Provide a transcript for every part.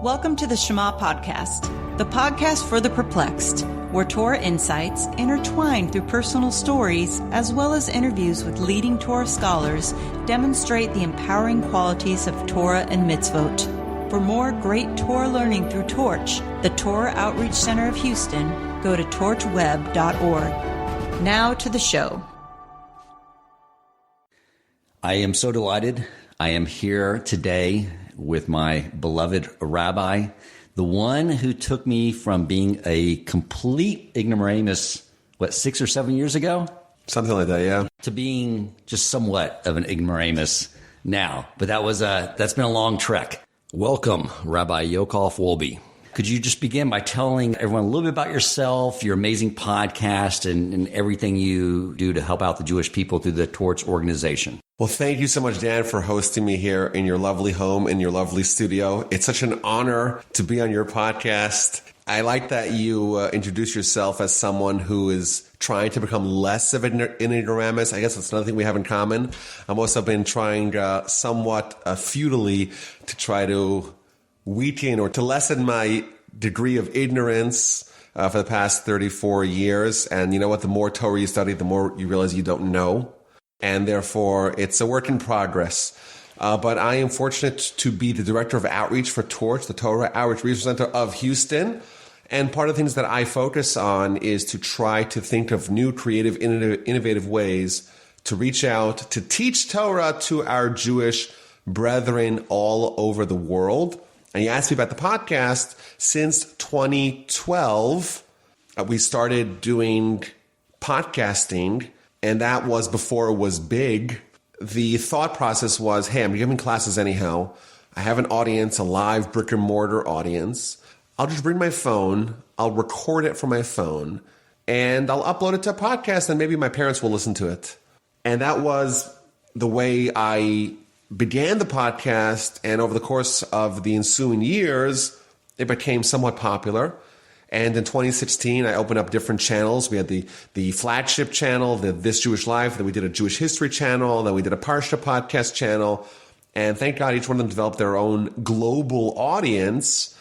Welcome to the Shema Podcast, the podcast for the perplexed, where Torah insights, intertwined through personal stories, as well as interviews with leading Torah scholars, demonstrate the empowering qualities of Torah and mitzvot. For more great Torah learning through Torch, the Torah Outreach Center of Houston, go to torchweb.org. Now to the show. I am so delighted. I am here today with my beloved rabbi, the one who took me from being a complete ignoramus, 6 or 7 years ago? Something like that, yeah. To being just somewhat of an ignoramus now. But that's been a long trek. Welcome, Rabbi Yaakov Wolbe. Could you just begin by telling everyone a little bit about yourself, your amazing podcast, and everything you do to help out the Jewish people through the Torch organization? Well, thank you so much, Dan, for hosting me here in your lovely home, in your lovely studio. It's such an honor to be on your podcast. I like that you introduce yourself as someone who is trying to become less of an ignoramus. I guess that's another thing we have in common. I've also been trying somewhat futilely to try to weaken or to lessen my degree of ignorance for the past 34 years. And you know what? The more Torah you study, the more you realize you don't know. And therefore, it's a work in progress. But I am fortunate to be the director of outreach for Torch, the Torah Outreach Resource Center of Houston. And part of the things that I focus on is to try to think of new, creative, innovative ways to reach out, to teach Torah to our Jewish brethren all over the world. And you asked me about the podcast. Since 2012, we started doing podcasting, and that was before it was big. The thought process was, hey, I'm giving classes anyhow. I have an audience, a live brick and mortar audience. I'll just bring my phone, I'll record it from my phone, and I'll upload it to a podcast, and maybe my parents will listen to it. And that was the way I began the podcast, and over the course of the ensuing years, it became somewhat popular. And in 2016, I opened up different channels. We had the flagship channel, the This Jewish Life, then we did a Jewish History channel, then we did a Parsha podcast channel. And thank God each one of them developed their own global audience.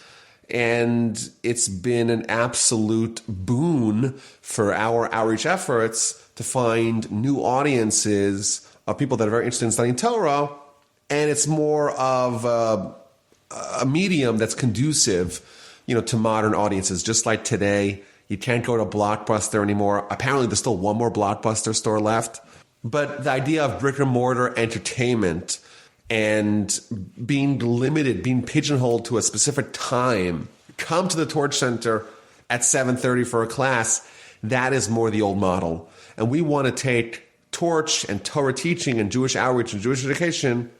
And it's been an absolute boon for our outreach efforts to find new audiences of people that are very interested in studying Torah. And it's more of a medium that's conducive, to modern audiences. Just like today, you can't go to Blockbuster anymore. Apparently, there's still one more Blockbuster store left. But the idea of brick and mortar entertainment and being limited, being pigeonholed to a specific time, come to the Torch Center at 7:30 for a class, that is more the old model. And we want to take Torch and Torah teaching and Jewish outreach and Jewish education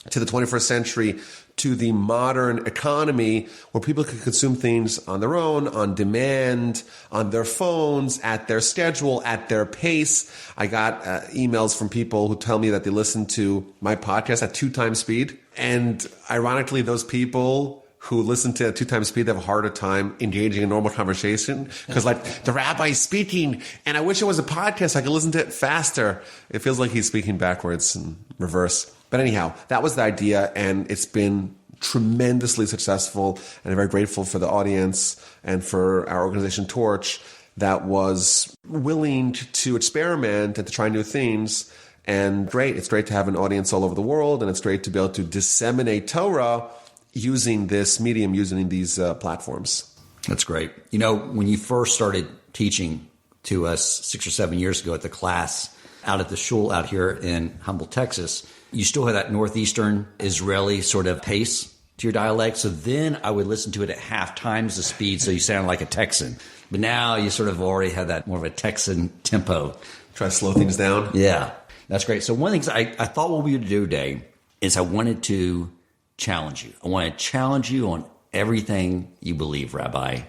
to the 21st century, to the modern economy where people can consume things on their own, on demand, on their phones, at their schedule, at their pace. I got emails from people who tell me that they listen to my podcast at 2 times speed. And ironically, those people who listen to 2 times speed have a harder time engaging in normal conversation because the rabbi's speaking and I wish it was a podcast. I could listen to it faster. It feels like he's speaking backwards and reverse. But anyhow, that was the idea, and it's been tremendously successful, and I'm very grateful for the audience and for our organization Torch that was willing to experiment and to try new things. And it's great to have an audience all over the world, and it's great to be able to disseminate Torah using this medium, using these platforms. That's great. When you first started teaching to us 6 or 7 years ago at the class out at the shul out here in Humble, Texas, you still had that northeastern Israeli sort of pace to your dialect. So then I would listen to it at half times the speed, so you sound like a Texan. But now you sort of already have that more of a Texan tempo. Try to slow things down. Yeah, that's great. So one of the things I thought what we would do today is I wanted to challenge you. I want to challenge you on everything you believe, Rabbi.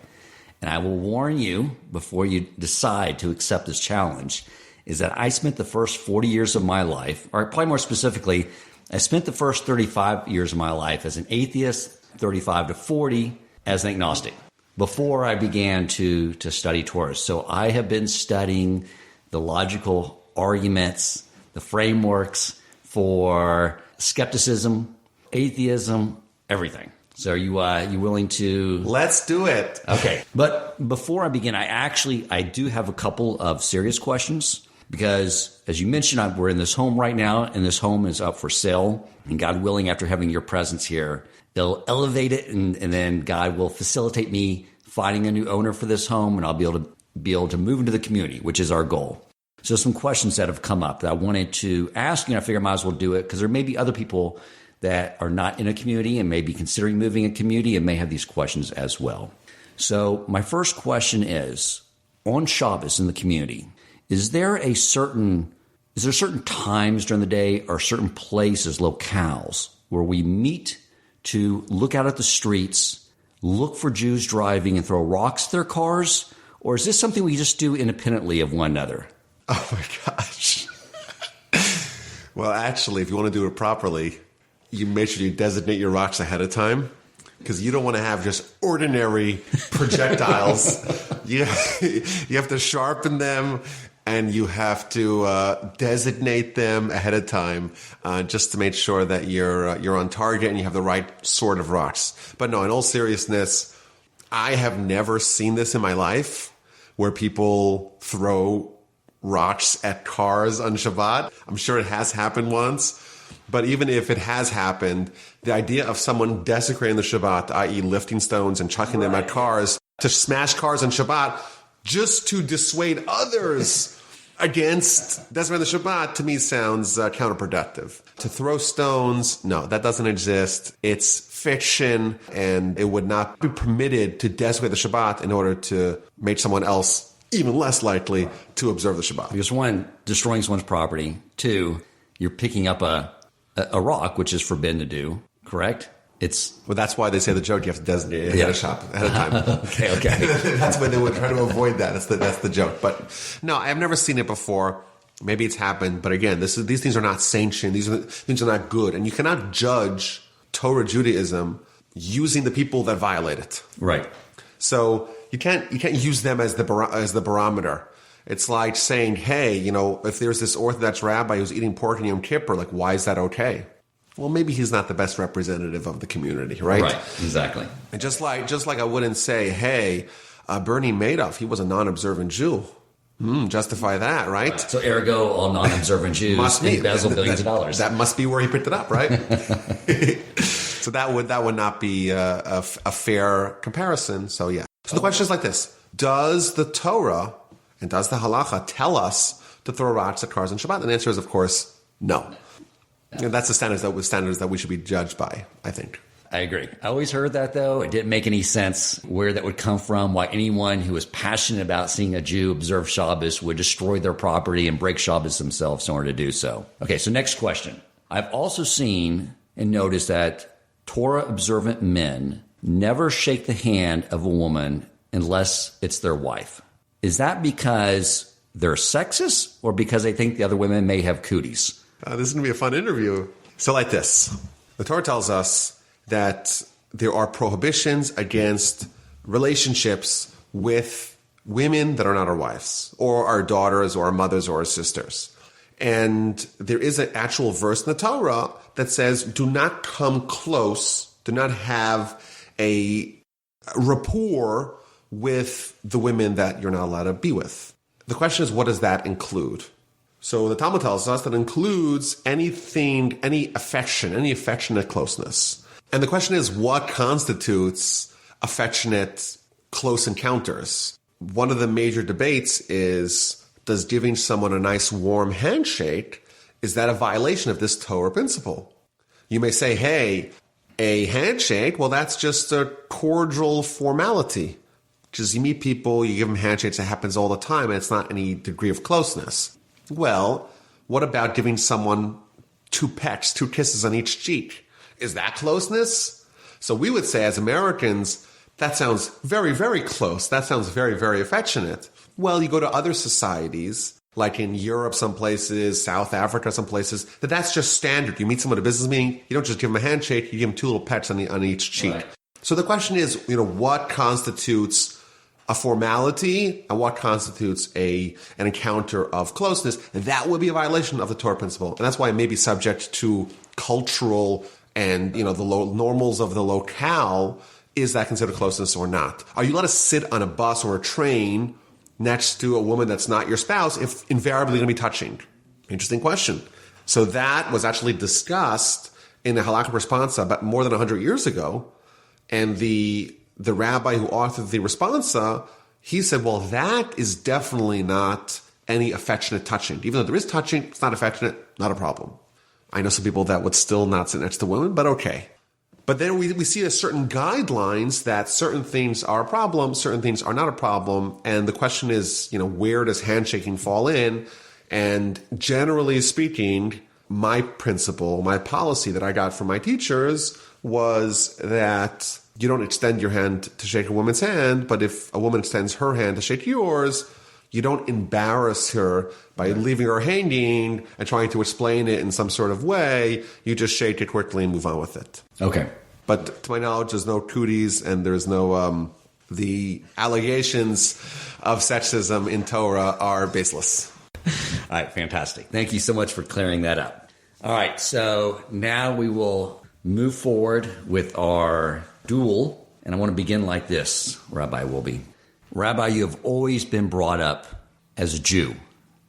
And I will warn you before you decide to accept this challenge is that I spent the first 40 years of my life, or probably more specifically, I spent the first 35 years of my life as an atheist, 35 to 40 as an agnostic, before I began to study Torah. So I have been studying the logical arguments, the frameworks for skepticism, atheism, everything. So are you willing to? Let's do it. Okay. But before I begin, I do have a couple of serious questions because, as you mentioned, we're in this home right now, and this home is up for sale. And God willing, after having your presence here, they'll elevate it, and then God will facilitate me finding a new owner for this home, and I'll be able to move into the community, which is our goal. So some questions that have come up that I wanted to ask you, and I figure I might as well do it because there may be other people that are not in a community and may be considering moving a community and may have these questions as well. So my first question is, on Shabbos in the community, is there certain times during the day or certain places, locales, where we meet to look out at the streets, look for Jews driving and throw rocks at their cars? Or is this something we just do independently of one another? Oh my gosh. Well, actually, if you want to do it properly, you make sure you designate your rocks ahead of time, because you don't want to have just ordinary projectiles. you have to sharpen them, and you have to designate them ahead of time, just to make sure that you're on target and you have the right sort of rocks. But no, in all seriousness, I have never seen this in my life where people throw rocks at cars on Shabbat. I'm sure it has happened once. But even if it has happened, the idea of someone desecrating the Shabbat, i.e. lifting stones and chucking them at cars, to smash cars on Shabbat just to dissuade others against desecrating the Shabbat, to me sounds counterproductive. To throw stones, no, that doesn't exist. It's fiction, and it would not be permitted to desecrate the Shabbat in order to make someone else even less likely to observe the Shabbat. Because one, destroying someone's property. Two, you're picking up a rock, which is forbidden to do, correct? Well, that's why they say the joke, you have to designate it ahead of time. Okay. That's why they would try to avoid that. That's the joke. But no, I've never seen it before. Maybe it's happened. But again, these things are not sanctioned. These things are not good. And you cannot judge Torah Judaism using the people that violate it. Right. So you can't use them as the barometer. It's like saying, hey, if there's this Orthodox rabbi who's eating pork in Yom Kippur, like, why is that okay? Well, maybe he's not the best representative of the community, right? Right, exactly. And just like I wouldn't say, hey, Bernie Madoff, he was a non-observant Jew. Justify that, right? So ergo, all non-observant Jews embezzle billions of dollars. That must be where he picked it up, right? So that would not be a fair comparison. So yeah. So the question is like this: does the Torah and does the halacha tell us to throw rocks at cars on Shabbat? And the answer is, of course, no. And that's the standards that we should be judged by, I think. I agree. I always heard that, though. It didn't make any sense where that would come from, why anyone who was passionate about seeing a Jew observe Shabbos would destroy their property and break Shabbos themselves in order to do so. Okay, so next question. I've also seen and noticed that Torah-observant men never shake the hand of a woman unless it's their wife. Is that because they're sexist or because they think the other women may have cooties? This is going to be a fun interview. So like this. The Torah tells us that there are prohibitions against relationships with women that are not our wives or our daughters or our mothers or our sisters. And there is an actual verse in the Torah that says, do not come close, do not have a rapport with the women that you're not allowed to be with. The question is, what does that include? So the Talmud tells us that includes anything, any affection, any affectionate closeness. And the question is, what constitutes affectionate close encounters? One of the major debates is, does giving someone a nice warm handshake, is that a violation of this Torah principle? You may say, hey, a handshake, well, that's just a cordial formality. Because you meet people, you give them handshakes, it happens all the time, and it's not any degree of closeness. Well, what about giving someone 2 pecks, 2 kisses on each cheek? Is that closeness? So we would say as Americans, that sounds very, very close. That sounds very, very affectionate. Well, you go to other societies, like in Europe, some places, South Africa, some places, that's just standard. You meet someone at a business meeting, you don't just give them a handshake, you give them 2 little pecks on each cheek. Right. So the question is, what constitutes a formality and what constitutes an encounter of closeness? That would be a violation of the Torah principle. And that's why it may be subject to cultural and, the normals of the locale, is that considered closeness or not? Are you allowed to sit on a bus or a train next to a woman that's not your spouse if invariably going to be touching? Interesting question. So that was actually discussed in the halakhic responsa about more than 100 years ago. And the rabbi who authored the responsa, he said, well, that is definitely not any affectionate touching. Even though there is touching, it's not affectionate, not a problem. I know some people that would still not sit next to women, but okay. But then we see there's certain guidelines that certain things are a problem, certain things are not a problem. And the question is, where does handshaking fall in? And generally speaking, my principle, my policy that I got from my teachers was that you don't extend your hand to shake a woman's hand, but if a woman extends her hand to shake yours, you don't embarrass her by leaving her hanging and trying to explain it in some sort of way. You just shake it quickly and move on with it. Okay. But to my knowledge, there's no cooties and there's no, the allegations of sexism in Torah are baseless. All right, fantastic. Thank you so much for clearing that up. All right, so now we will move forward with our duel, and I want to begin like this, Rabbi Wolbe. Rabbi, you have always been brought up as a Jew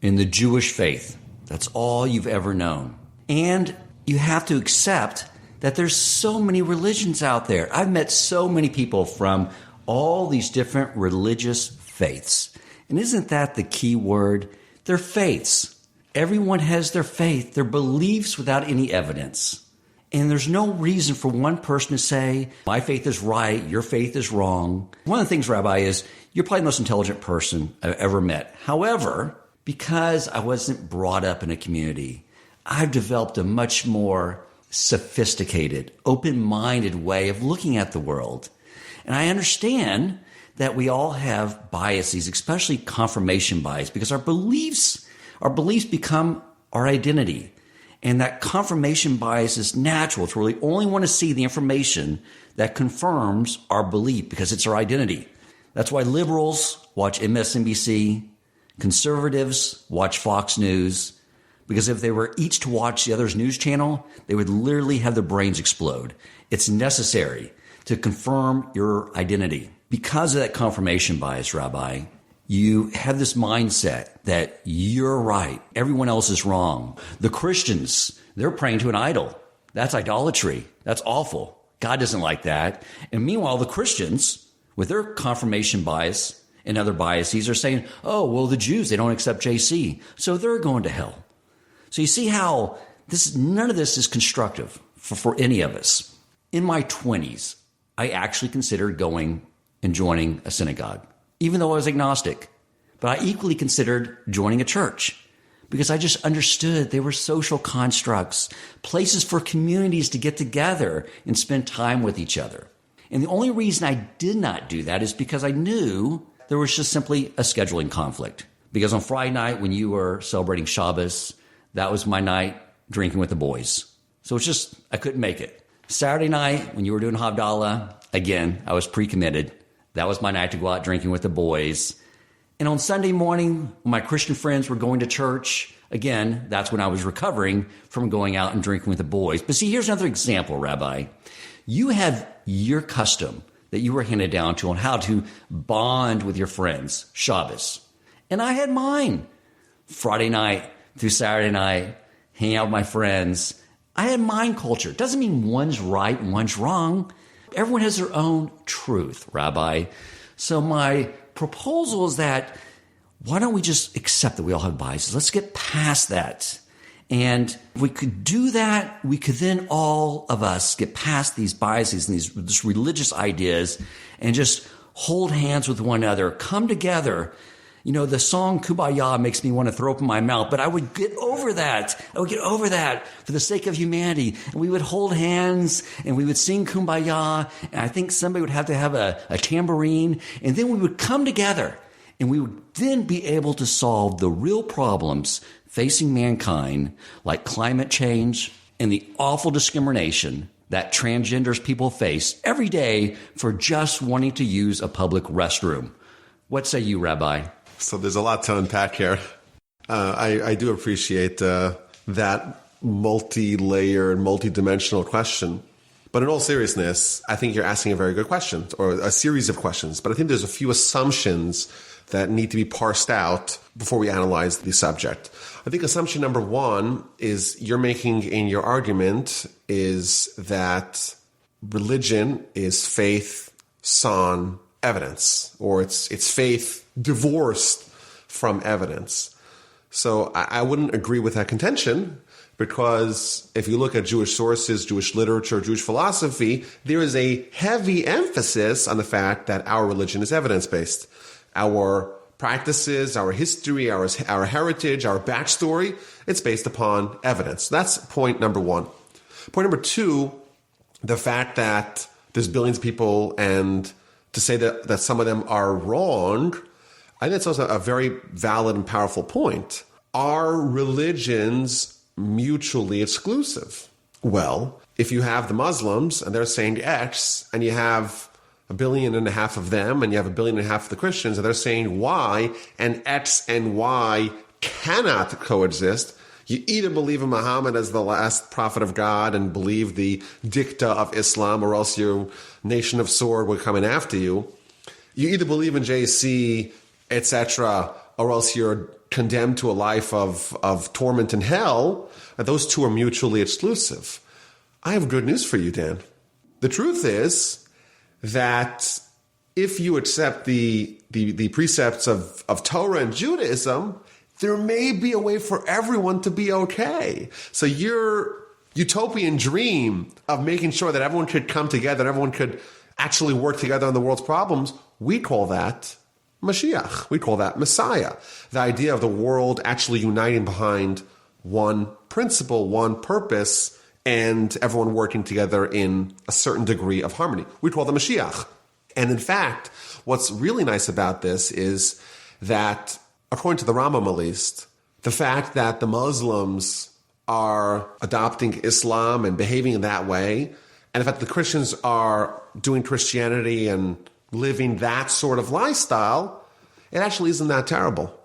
in the Jewish faith. That's all you've ever known. And you have to accept that there's so many religions out there. I've met so many people from all these different religious faiths. And isn't that the key word? They're faiths. Everyone has their faith, their beliefs without any evidence. And there's no reason for one person to say, my faith is right, your faith is wrong. One of the things, Rabbi, is you're probably the most intelligent person I've ever met. However, because I wasn't brought up in a community, I've developed a much more sophisticated, open-minded way of looking at the world. And I understand that we all have biases, especially confirmation bias, because our beliefs become our identity. And that confirmation bias is natural. It's where we only want to see the information that confirms our belief because it's our identity. That's why liberals watch MSNBC, conservatives watch Fox News, because if they were each to watch the other's news channel, they would literally have their brains explode. It's necessary to confirm your identity. Because of that confirmation bias, Rabbi, you have this mindset that you're right, everyone else is wrong. The Christians, they're praying to an idol. That's idolatry. That's awful. God doesn't like that. And meanwhile, the Christians, with their confirmation bias and other biases, are saying, oh, well, the Jews, they don't accept JC, so they're going to hell. So you see how none of this is constructive for any of us. In my 20s, I actually considered going and joining a synagogue, even though I was agnostic. But I equally considered joining a church because I just understood they were social constructs, places for communities to get together and spend time with each other. And the only reason I did not do that is because I knew there was just simply a scheduling conflict. Because on Friday night when you were celebrating Shabbos, that was my night drinking with the boys. So it's just, I couldn't make it. Saturday night when you were doing Havdalah, again, I was pre-committed. That was my night to go out drinking with the boys. And on Sunday morning, when my Christian friends were going to church, again, that's when I was recovering from going out and drinking with the boys. But see, here's another example, Rabbi. You have your custom that you were handed down to on how to bond with your friends, Shabbos. And I had mine. Friday night through Saturday night, hanging out with my friends. I had mine culture. It doesn't mean one's right and one's wrong. Everyone has their own truth, Rabbi. So my proposal is that why don't we just accept that we all have biases? Let's get past that. And if we could do that, we could then all of us get past these biases and these religious ideas and just hold hands with one another, come together. You know, the song Kumbaya makes me want to throw open my mouth, but I would get over that. I would get over that for the sake of humanity. And we would hold hands and we would sing Kumbaya. And I think somebody would have to have a tambourine. And then we would come together and we would then be able to solve the real problems facing mankind, like climate change and the awful discrimination that transgenders people face every day for just wanting to use a public restroom. What say you, Rabbi? So there's a lot to unpack here. I do appreciate that multi-layered, multi-dimensional question. But in all seriousness, I think you're asking a very good question, or a series of questions. But I think there's a few assumptions that need to be parsed out before we analyze the subject. I think assumption number one is you're making in your argument is that religion is faith sans evidence, or it's faith divorced from evidence. So I wouldn't agree with that contention, because if you look at Jewish sources, Jewish literature, Jewish philosophy, there is a heavy emphasis on the fact that our religion is evidence-based. Our practices, our history, our heritage, our backstory, it's based upon evidence. That's point number one. Point number two, the fact that there's billions of people, and to say that some of them are wrong, I think that's also a very valid and powerful point. Are religions mutually exclusive? Well, if you have the Muslims and they're saying X, and you have 1.5 billion of them, and you have 1.5 billion of the Christians, and they're saying Y, and X and Y cannot coexist, you either believe in Muhammad as the last prophet of God and believe the dicta of Islam, or else your nation of sword will come in after you. You either believe in JC, etc., or else you're condemned to a life of torment in hell. Those two are mutually exclusive. I have good news for you, Dan. The truth is that if you accept the precepts of Torah and Judaism, there may be a way for everyone to be okay. So your utopian dream of making sure that everyone could come together, everyone could actually work together on the world's problems, we call that Mashiach. We call that Messiah. The idea of the world actually uniting behind one principle, one purpose, and everyone working together in a certain degree of harmony. We call that Mashiach. And in fact, what's really nice about this is that, according to the Rambam at least, the fact that the Muslims are adopting Islam and behaving in that way, and the fact that the Christians are doing Christianity and living that sort of lifestyle, it actually isn't that terrible.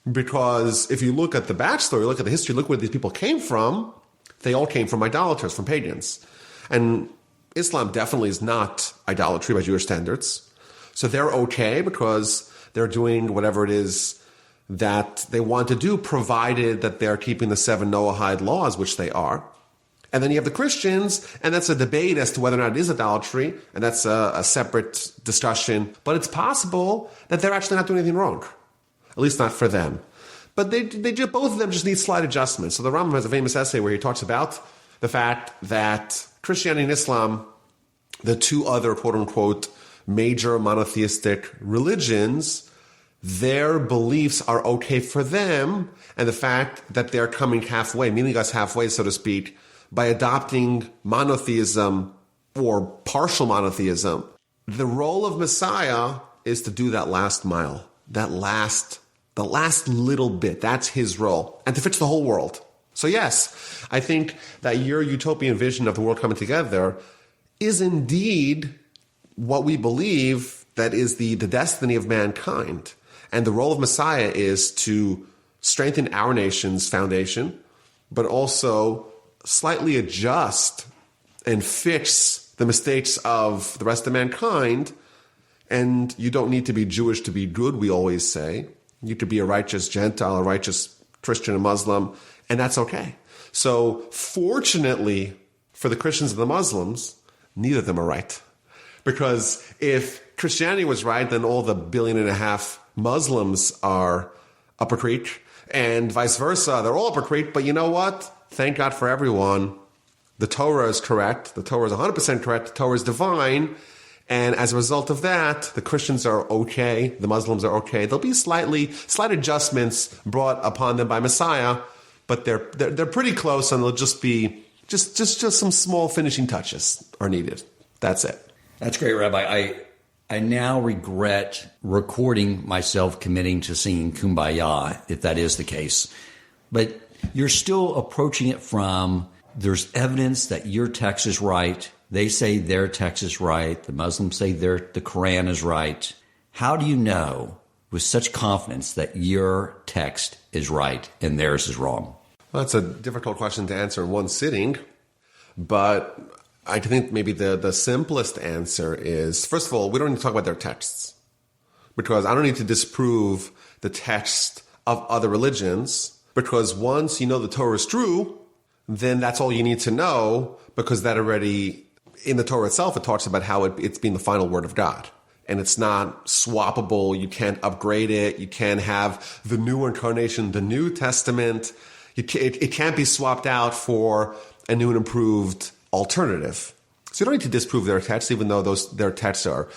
Because if you look at the backstory, look at the history, look where these people came from, they all came from idolaters, from pagans. And Islam definitely is not idolatry by Jewish standards. So they're okay because they're doing whatever it is that they want to do, provided that they're keeping the 7 Noahide laws, which they are. And then you have the Christians, and that's a debate as to whether or not it is idolatry, and that's a separate discussion. But it's possible that they're actually not doing anything wrong, at least not for them. But they both of them just need slight adjustments. So the Rambam has a famous essay where he talks about the fact that Christianity and Islam, the two other quote-unquote major monotheistic religions, their beliefs are okay for them, and the fact that they're coming halfway, meeting us halfway, so to speak, by adopting monotheism or partial monotheism. The role of Messiah is to do that last mile, the last little bit. That's his role, and to fix the whole world. So yes, I think that your utopian vision of the world coming together is indeed what we believe that is the destiny of mankind. And the role of Messiah is to strengthen our nation's foundation, but also slightly adjust and fix the mistakes of the rest of mankind. And you don't need to be Jewish to be good, we always say. You could be a righteous Gentile, a righteous Christian, a Muslim, and that's okay. So fortunately for the Christians and the Muslims, neither of them are right. Because if Christianity was right, then all the 1.5 billion Muslims are upper creek, and vice versa. They're all upper creek, but you know what? Thank God for everyone. The Torah is correct. The Torah is 100% correct. The Torah is divine. And as a result of that, the Christians are okay. The Muslims are okay. There'll be slight adjustments brought upon them by Messiah, but they're pretty close, and they'll just be just some small finishing touches are needed. That's it. That's great, Rabbi. I now regret recording myself committing to singing Kumbaya, if that is the case. But you're still approaching it from, there's evidence that your text is right. They say their text is right. The Muslims say the Quran is right. How do you know with such confidence that your text is right and theirs is wrong? Well, that's a difficult question to answer in one sitting, but I think maybe the simplest answer is, first of all, we don't need to talk about their texts, because I don't need to disprove the text of other religions, because once you know the Torah is true, then that's all you need to know, because that already, in the Torah itself, it talks about how it's being the final word of God. And it's not swappable. You can't upgrade it. You can't have the new incarnation, the New Testament. It can't be swapped out for a new and improved alternative. So you don't need to disprove their texts, even though their texts are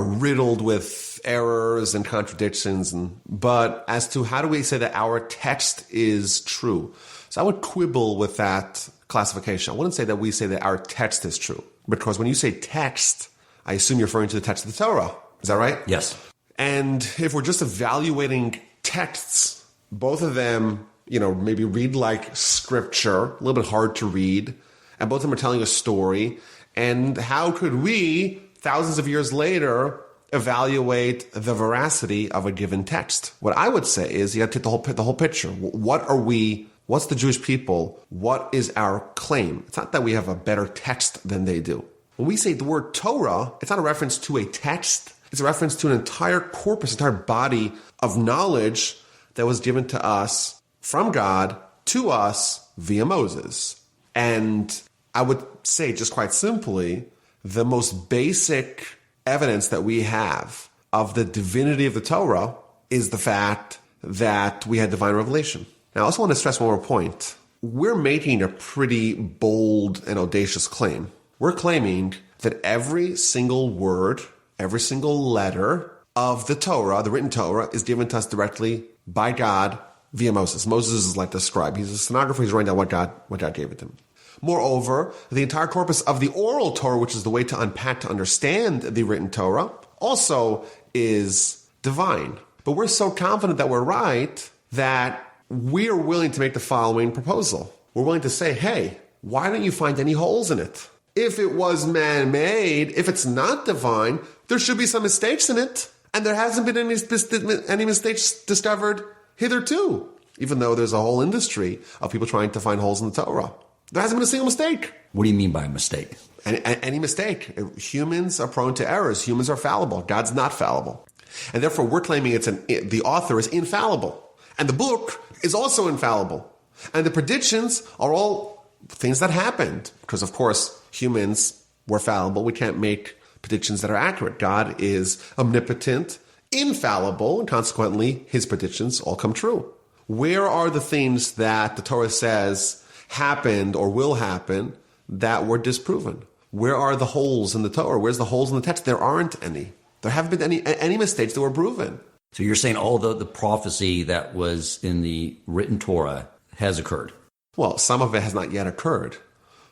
riddled with errors and contradictions. But as to how do we say that our text is true? So I would quibble with that classification. I wouldn't say that we say that our text is true. Because when you say text, I assume you're referring to the text of the Torah. Is that right? Yes. And if we're just evaluating texts, both of them, maybe read like scripture, a little bit hard to read, and both of them are telling a story. And how could we, thousands of years later, evaluate the veracity of a given text? What I would say is you have to take the whole picture. What are we? What's the Jewish people? What is our claim? It's not that we have a better text than they do. When we say the word Torah, it's not a reference to a text. It's a reference to an entire corpus, entire body of knowledge that was given to us from God to us via Moses. And I would say, just quite simply, the most basic evidence that we have of the divinity of the Torah is the fact that we had divine revelation. Now, I also want to stress one more point. We're making a pretty bold and audacious claim. We're claiming that every single word, every single letter of the Torah, the written Torah, is given to us directly by God via Moses. Moses is like the scribe. He's a stenographer. He's writing down what God gave it to him. Moreover, the entire corpus of the oral Torah, which is the way to unpack, to understand the written Torah, also is divine. But we're so confident that we're right that we are willing to make the following proposal. We're willing to say, hey, why don't you find any holes in it? If it was man-made, if it's not divine, there should be some mistakes in it. And there hasn't been any mistakes discovered hitherto, even though there's a whole industry of people trying to find holes in the Torah. There hasn't been a single mistake. What do you mean by a mistake? Any mistake. Humans are prone to errors. Humans are fallible. God's not fallible. And therefore, we're claiming the author is infallible. And the book is also infallible. And the predictions are all things that happened. Because, of course, humans were fallible. We can't make predictions that are accurate. God is omnipotent, infallible, and consequently, his predictions all come true. Where are the things that the Torah says happened or will happen that were disproven? Where are the holes in the Torah? Where's the holes in the text? There aren't any. There haven't been any mistakes that were proven. So you're saying all the prophecy that was in the written Torah has occurred? Well, some of it has not yet occurred.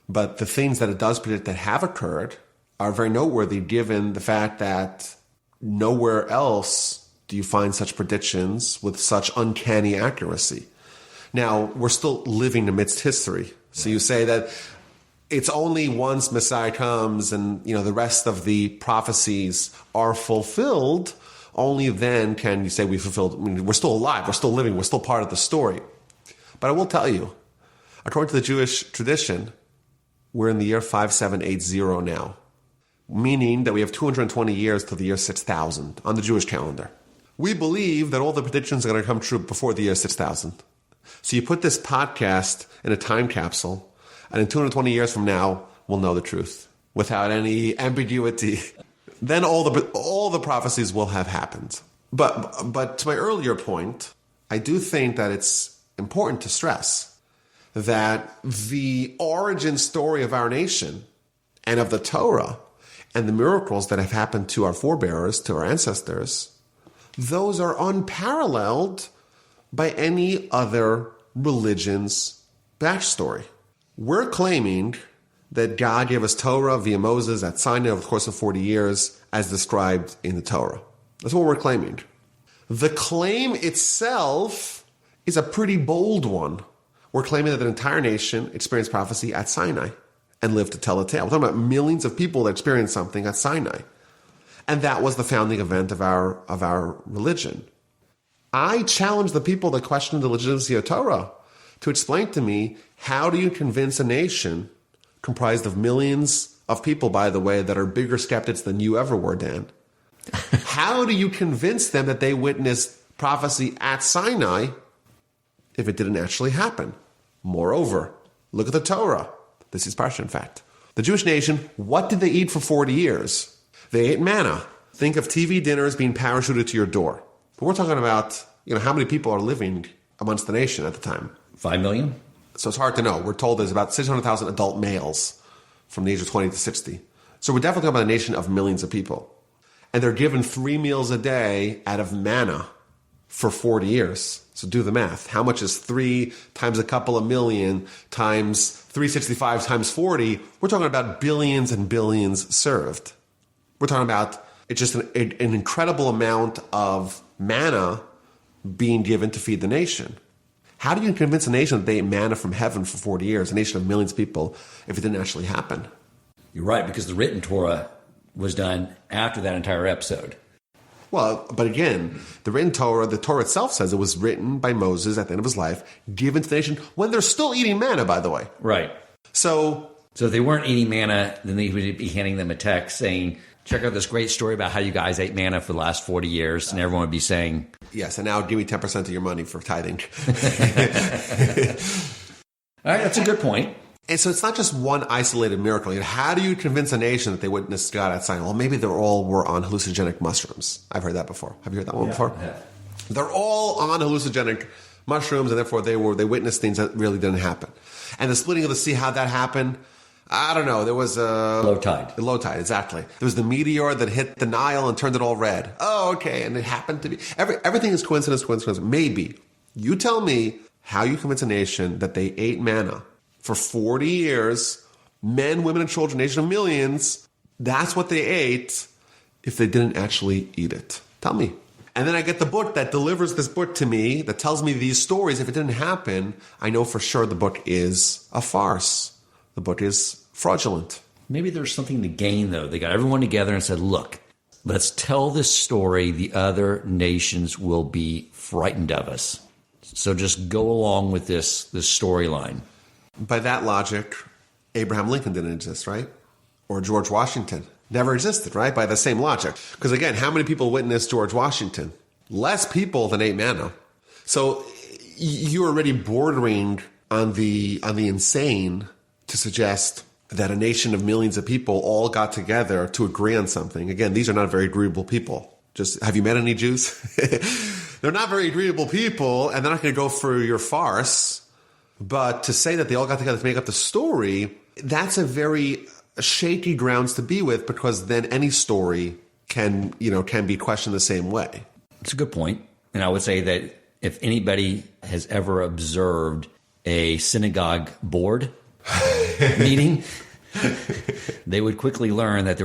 But the things that it does predict that have occurred are very noteworthy given the fact that nowhere else do you find such predictions with such uncanny accuracy. Now, we're still living amidst history. So you say that it's only once Messiah comes and, the rest of the prophecies are fulfilled, only then can you say we fulfilled. We're still alive, we're still living, we're still part of the story. But I will tell you, according to the Jewish tradition, we're in the year 5780 now, meaning that we have 220 years to the year 6000 on the Jewish calendar. We believe that all the predictions are going to come true before the year 6000. So you put this podcast in a time capsule, and in 220 years from now, we'll know the truth without any ambiguity. Then all the prophecies will have happened. But to my earlier point, I do think that it's important to stress that the origin story of our nation and of the Torah and the miracles that have happened to our forebears, to our ancestors, those are unparalleled by any other religion's backstory. We're claiming that God gave us Torah via Moses at Sinai over the course of 40 years as described in the Torah. That's what we're claiming. The claim itself is a pretty bold one. We're claiming that the entire nation experienced prophecy at Sinai and lived to tell a tale. We're talking about millions of people that experienced something at Sinai. And that was the founding event of our religion. I challenge the people that question the legitimacy of Torah to explain to me, how do you convince a nation comprised of millions of people, by the way, that are bigger skeptics than you ever were, Dan? How do you convince them that they witnessed prophecy at Sinai if it didn't actually happen? Moreover, look at the Torah. This is Parsha, in fact. The Jewish nation, what did they eat for 40 years? They ate manna. Think of TV dinners being parachuted to your door. But we're talking about, how many people are living amongst the nation at the time? 5 million? So it's hard to know. We're told there's about 600,000 adult males from the age of 20 to 60. So we're definitely talking about a nation of millions of people. And they're given 3 meals a day out of manna for 40 years. So do the math. How much is 3 times a couple of million times 365 times 40? We're talking about billions and billions served. We're talking about it's just an incredible amount of manna being given to feed the nation. How do you convince a nation that they ate manna from heaven for 40 years, a nation of millions of people, if it didn't actually happen? You're right, because the written Torah was done after that entire episode. Well, but again, the written Torah, the Torah itself says it was written by Moses at the end of his life, given to the nation when they're still eating manna, by the way. Right. So if they weren't eating manna, then they would be handing them a text saying, check out this great story about how you guys ate manna for the last 40 years. And everyone would be saying, yes, and now give me 10% of your money for tithing. All right, that's a good point. And so it's not just one isolated miracle. How do you convince a nation that they witnessed God at Sinai? Well, maybe they all were on hallucinogenic mushrooms. I've heard that before. Have you heard that one before? Yeah. They're all on hallucinogenic mushrooms, and therefore they witnessed things that really didn't happen. And the splitting of the sea, how that happened, I don't know. There was a low tide. Low tide, exactly. There was the meteor that hit the Nile and turned it all red. Oh, okay. And it happened to be. Everything is coincidence. Maybe. You tell me how you convince a nation that they ate manna for 40 years, men, women, and children, nation of millions. That's what they ate if they didn't actually eat it. Tell me. And then I get the book that delivers this book to me, that tells me these stories. If it didn't happen, I know for sure the book is a farce. The book is fraudulent. Maybe there's something to gain, though. They got everyone together and said, look, let's tell this story. The other nations will be frightened of us. So just go along with this storyline. By that logic, Abraham Lincoln didn't exist, right? Or George Washington never existed, right? By the same logic. Because again, how many people witnessed George Washington? Less people than ate manna. So you're already bordering on the insane to suggest that a nation of millions of people all got together to agree on something. Again, these are not very agreeable people. Just, have you met any Jews? They're not very agreeable people, and they're not going to go for your farce. But to say that they all got together to make up the story, that's a very shaky grounds to be with, because then any story can be questioned the same way. It's a good point. And I would say that if anybody has ever observed a synagogue board meeting, they would quickly learn that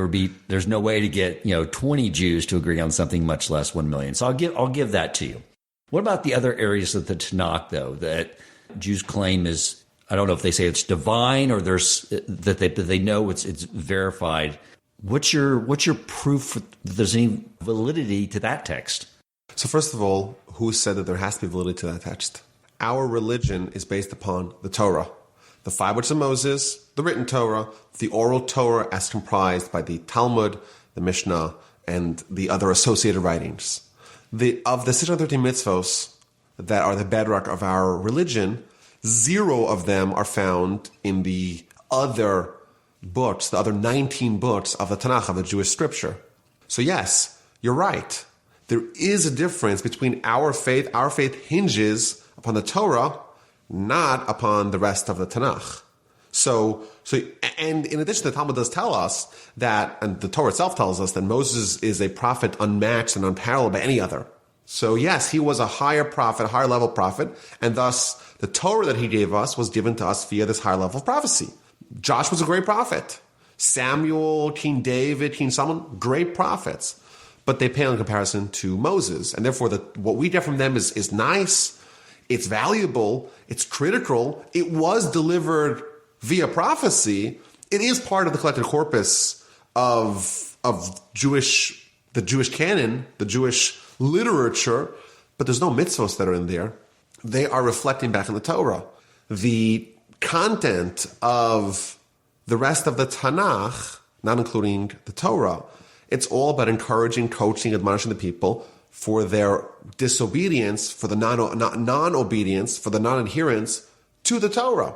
there's no way to get 20 Jews to agree on something, much less 1 million. So I'll give that to you. What about the other areas of the Tanakh, though, that Jews claim is, I don't know if they say it's divine or that they know it's verified. What's your proof that there's any validity to that text? So first of all, who said that there has to be validity to that text? Our religion is based upon the Torah, the 5 books of Moses, the written Torah, the oral Torah as comprised by the Talmud, the Mishnah, and the other associated writings. Of the 613 mitzvos that are the bedrock of our religion, 0 of them are found in the other books, the other 19 books of the Tanakh, of the Jewish scripture. So yes, you're right. There is a difference between our faith. Our faith hinges upon the Torah, not upon the rest of the Tanakh. So, and in addition, the Talmud does tell us that, and the Torah itself tells us that Moses is a prophet unmatched and unparalleled by any other. So yes, he was a higher prophet, higher level prophet, and thus the Torah that he gave us was given to us via this higher level of prophecy. Josh was a great prophet. Samuel, King David, King Solomon, great prophets. But they pale in comparison to Moses. And therefore, what we get from them is nice, it's valuable, it's critical. It was delivered via prophecy. It is part of the collected corpus of the Jewish canon, the Jewish literature, but there's no mitzvos that are in there. They are reflecting back on the Torah. the content of the rest of the Tanakh, not including the Torah, it's all about encouraging, coaching, admonishing the people for their disobedience, for the non-obedience, for the non-adherence to the Torah.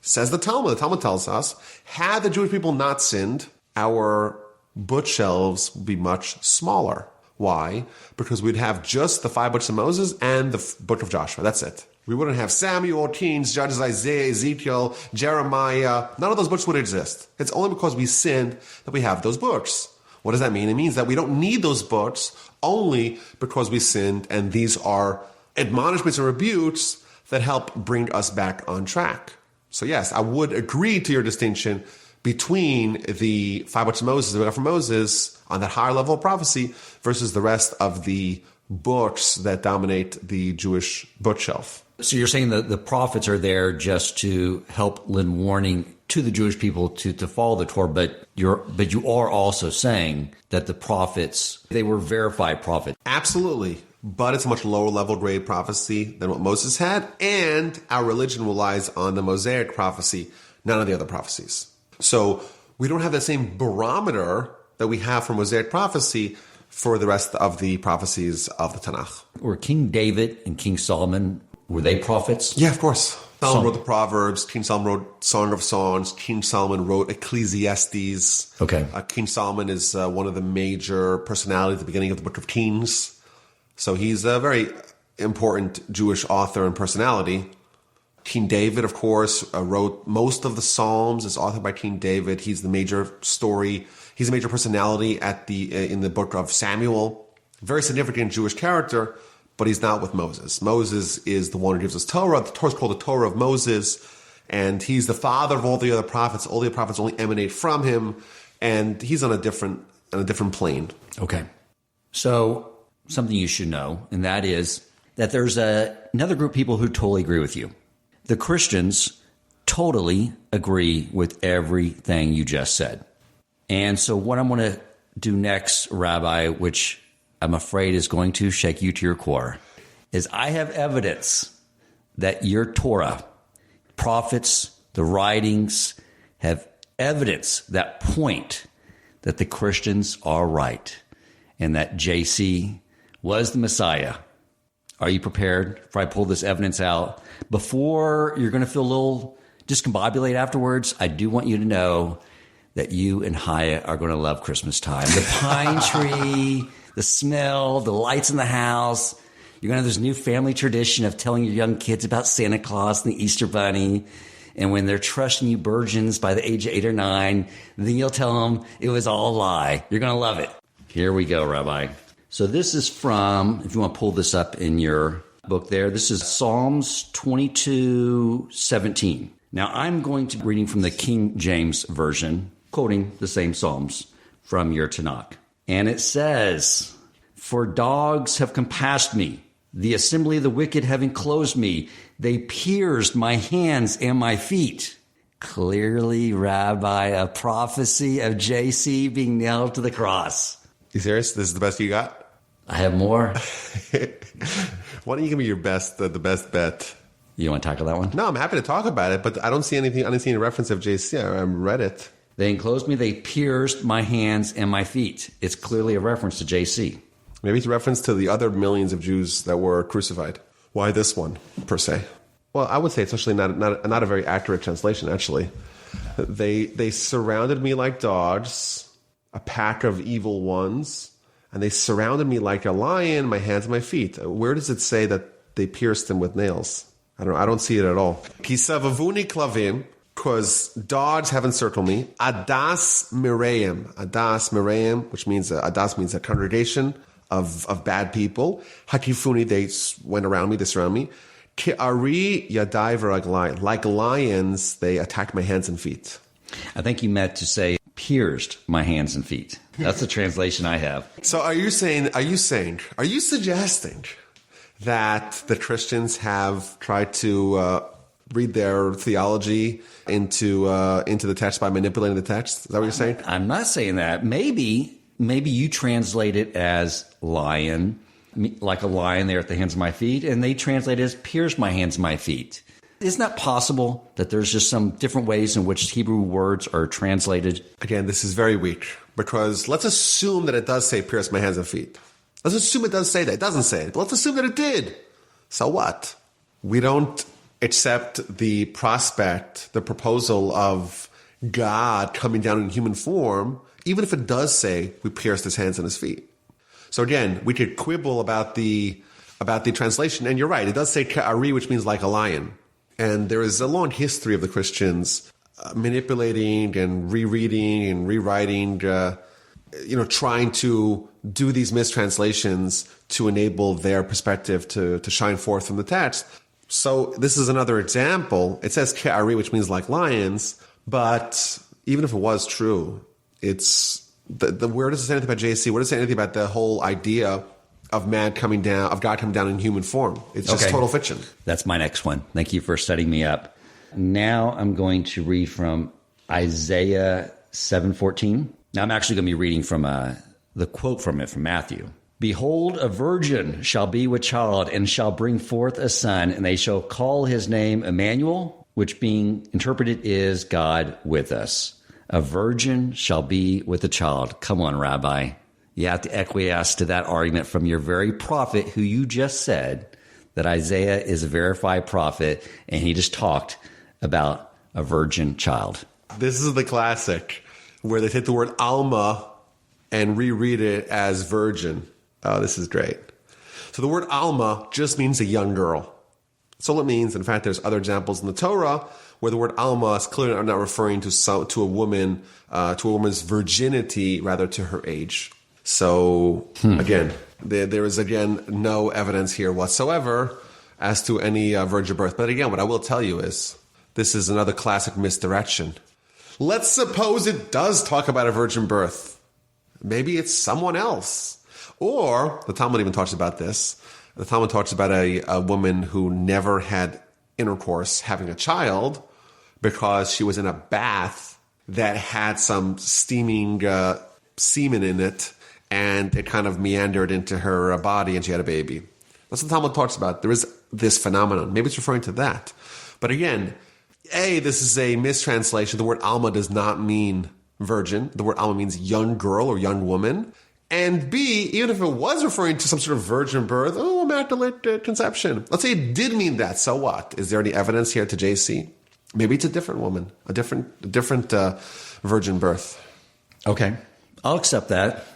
Says the Talmud. The Talmud tells us, had the Jewish people not sinned, our bookshelves would be much smaller. Why? Because we'd have just the 5 books of Moses and the book of Joshua. That's it. We wouldn't have Samuel, Kings, Judges, Isaiah, Ezekiel, Jeremiah. None of those books would exist. It's only because we sinned that we have those books. What does that mean? It means that we don't need those books only because we sinned, and these are admonishments and rebukes that help bring us back on track. So yes, I would agree to your distinction between the 5 books of Moses, the book of Moses, on that higher level of prophecy, versus the rest of the books that dominate the Jewish bookshelf. So you're saying that the prophets are there just to help lend warning to the Jewish people to follow the Torah, but you are also saying that the prophets, they were verified prophets. Absolutely. But it's a much lower level grade prophecy than what Moses had, and our religion relies on the Mosaic prophecy, none of the other prophecies. So we don't have the same barometer that we have for Mosaic prophecy for the rest of the prophecies of the Tanakh. Were King David and King Solomon, were they prophets? Yeah, of course. Solomon wrote the Proverbs. King Solomon wrote Song of Songs. King Solomon wrote Ecclesiastes. Okay. King Solomon is one of the major personalities at the beginning of the Book of Kings. So he's a very important Jewish author and personality. King David, of course, wrote most of the Psalms. It's authored by King David. He's the major story. He's a major personality in the book of Samuel. Very significant Jewish character, but he's not with Moses. Moses is the one who gives us Torah. The Torah is called the Torah of Moses, and he's the father of all the other prophets. All the other prophets only emanate from him, and he's on a different plane. Okay. So something you should know, and that is that there's another group of people who totally agree with you. The Christians totally agree with everything you just said. And so what I'm going to do next, Rabbi, which I'm afraid is going to shake you to your core, is I have evidence that your Torah, prophets, the writings, have evidence that point that the Christians are right and that JC was the Messiah. Are you prepared if I pull this evidence out? Before you're going to feel a little discombobulated afterwards, I do want you to know that you and Hyatt are going to love Christmas time. The pine tree, the smell, the lights in the house. You're going to have this new family tradition of telling your young kids about Santa Claus and the Easter Bunny. And when they're trusting you virgins by the age of 8 or 9, then you'll tell them it was all a lie. You're going to love it. Here we go, Rabbi. So this is from, if you want to pull this up in your book there, this is Psalms 22:17. Now I'm going to be reading from the King James Version, quoting the same Psalms from your Tanakh. And it says, "For dogs have compassed me, the assembly of the wicked have enclosed me. They pierced my hands and my feet." Clearly, Rabbi, a prophecy of JC being nailed to the cross. You serious? This is the best you got? I have more. Why don't you give me your best, the best bet? You want to tackle that one? No, I'm happy to talk about it, but I don't see anything. I didn't see any reference of JC. I read it. They enclosed me. They pierced my hands and my feet. It's clearly a reference to JC. Maybe it's a reference to the other millions of Jews that were crucified. Why this one, per se? Well, I would say it's actually not a very accurate translation, actually. They surrounded me like dogs, a pack of evil ones, and they surrounded me like a lion, my hands and my feet. Where does it say that they pierced him with nails? I don't see it at all. Kisavavuni klavim, because dogs have encircled me. Adas Miraim, which means Adas means a congregation of bad people. Hakifuni, they went around me, they surround me. Ki'ari yadai v'raglai, like lions, they attacked my hands and feet. I think you meant to say pierced my hands and feet. That's the translation I have. So are you suggesting that the Christians have tried to read their theology into the text by manipulating the text? Is that what you're saying? I'm not saying that. Maybe you translate it as lion, like a lion there at the hands of my feet, and they translate it as pierced my hands and my feet. Isn't that possible that there's just some different ways in which Hebrew words are translated? Again, this is very weak because let's assume that it does say pierce my hands and feet. Let's assume it does say that. It doesn't say it, but let's assume that it did. So what? We don't accept the prospect, the proposal of God coming down in human form, even if it does say we pierced his hands and his feet. So again, we could quibble about the translation, and you're right, it does say ka'ari, which means like a lion. And there is a long history of the Christians manipulating and rereading and rewriting, trying to do these mistranslations to enable their perspective to shine forth from the text. So this is another example. It says ke'ari, which means like lions, but even if it was true, it's where does it say anything about JC? Where does it say anything about the whole idea of God coming down in human form? It's just total fiction. That's my next one. Thank you for setting me up. Now I'm going to read from Isaiah 7:14. Now I'm actually going to be reading from the quote from it from Matthew. Behold, a virgin shall be with child and shall bring forth a son, and they shall call his name Emmanuel, which being interpreted is God with us. A virgin shall be with a child. Come on, Rabbi. You have to acquiesce to that argument from your very prophet who you just said that Isaiah is a verified prophet, and he just talked about a virgin child. This is the classic where they take the word alma and reread it as virgin. Oh, this is great. So the word alma just means a young girl. That's all it means. In fact, there's other examples in the Torah where the word alma is clearly not referring to a woman, to a woman's virginity, rather to her age. So again, there is again no evidence here whatsoever as to any virgin birth. But again, what I will tell you is this is another classic misdirection. Let's suppose it does talk about a virgin birth. Maybe it's someone else. Or, the Talmud even talks about this. The Talmud talks about a woman who never had intercourse having a child because she was in a bath that had some steaming semen in it, and it kind of meandered into her body and she had a baby. That's what the Talmud talks about. There is this phenomenon. Maybe it's referring to that. But again, A, this is a mistranslation. The word alma does not mean virgin. The word alma means young girl or young woman. And B, even if it was referring to some sort of virgin birth, immaculate conception. Let's say it did mean that. So what? Is there any evidence here to JC? Maybe it's a different woman, a different virgin birth. Okay, I'll accept that.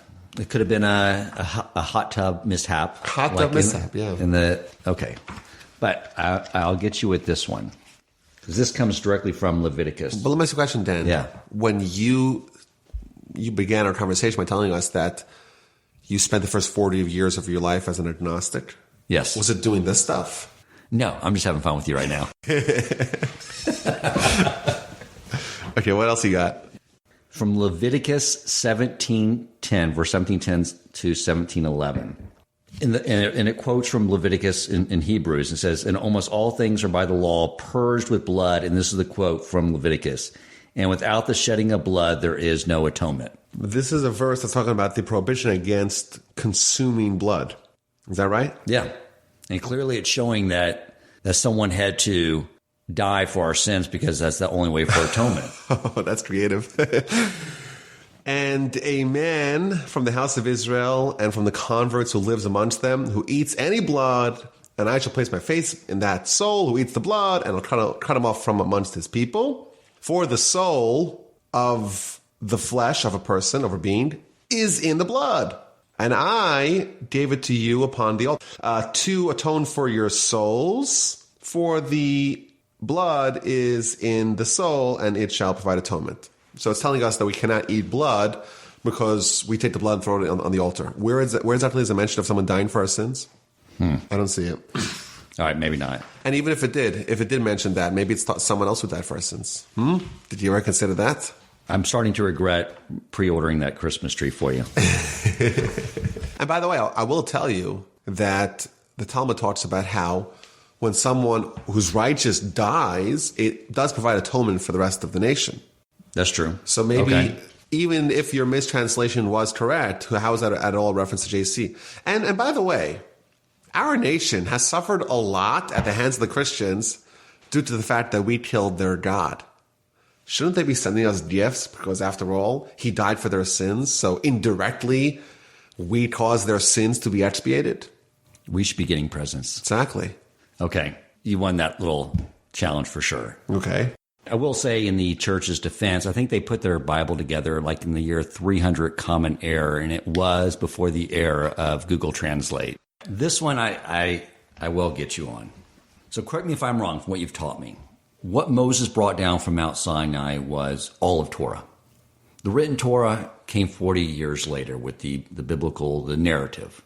It could have been a hot tub mishap. Hot tub mishap, yeah. Okay, but I'll get you with this one because this comes directly from Leviticus. But let me ask you a question, Dan. Yeah. When you began our conversation by telling us that you spent the first 40 years of your life as an agnostic. Yes. Was it doing this stuff? No, I'm just having fun with you right now. Okay, what else you got? From Leviticus 17:10, verse 17:10 to 17:11. And it quotes from Leviticus in Hebrews. It says, and almost all things are by the law purged with blood. And this is the quote from Leviticus. And without the shedding of blood, there is no atonement. This is a verse that's talking about the prohibition against consuming blood. Is that right? Yeah. And clearly it's showing that someone had to die for our sins because that's the only way for atonement. Oh, that's creative. And a man from the house of Israel and from the converts who lives amongst them, who eats any blood, and I shall place my face in that soul who eats the blood, and I'll cut him off from amongst his people. For the soul of the flesh of a person, of a being, is in the blood. And I gave it to you upon the altar to atone for your souls, for the blood is in the soul, and it shall provide atonement. So it's telling us that we cannot eat blood because we take the blood and throw it on the altar. Where exactly is a mention of someone dying for our sins? I don't see it. All right, maybe not. And even if it did mention that, maybe it's someone else who died for our sins. Did you ever consider that? I'm starting to regret pre-ordering that Christmas tree for you. And by the way, I will tell you that the Talmud talks about how when someone who's righteous dies, it does provide atonement for the rest of the nation. That's true. So maybe even if your mistranslation was correct, how is that at all a reference to JC? And by the way, our nation has suffered a lot at the hands of the Christians due to the fact that we killed their God. Shouldn't they be sending us gifts? Because after all, he died for their sins. So indirectly, we caused their sins to be expiated. We should be getting presents. Exactly. Okay. You won that little challenge for sure. Okay. I will say in the church's defense, I think they put their Bible together like in the year 300 Common Era, and it was before the era of Google Translate. This one I will get you on. So correct me if I'm wrong from what you've taught me. What Moses brought down from Mount Sinai was all of Torah. The written Torah came 40 years later with the biblical, the narrative.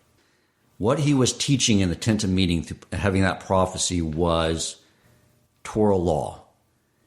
What he was teaching in the tent of meeting, having that prophecy, was Torah law.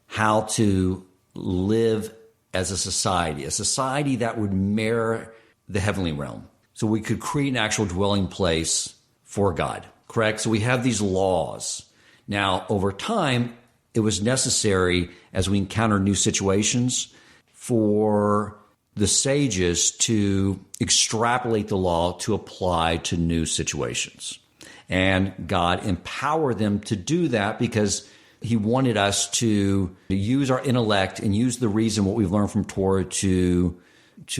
How to live as a society that would mirror the heavenly realm. So we could create an actual dwelling place for God, correct? So we have these laws. Now, over time, it was necessary as we encounter new situations for the sages to extrapolate the law to apply to new situations. And God empowered them to do that because he wanted us to use our intellect and use the reason what we've learned from Torah to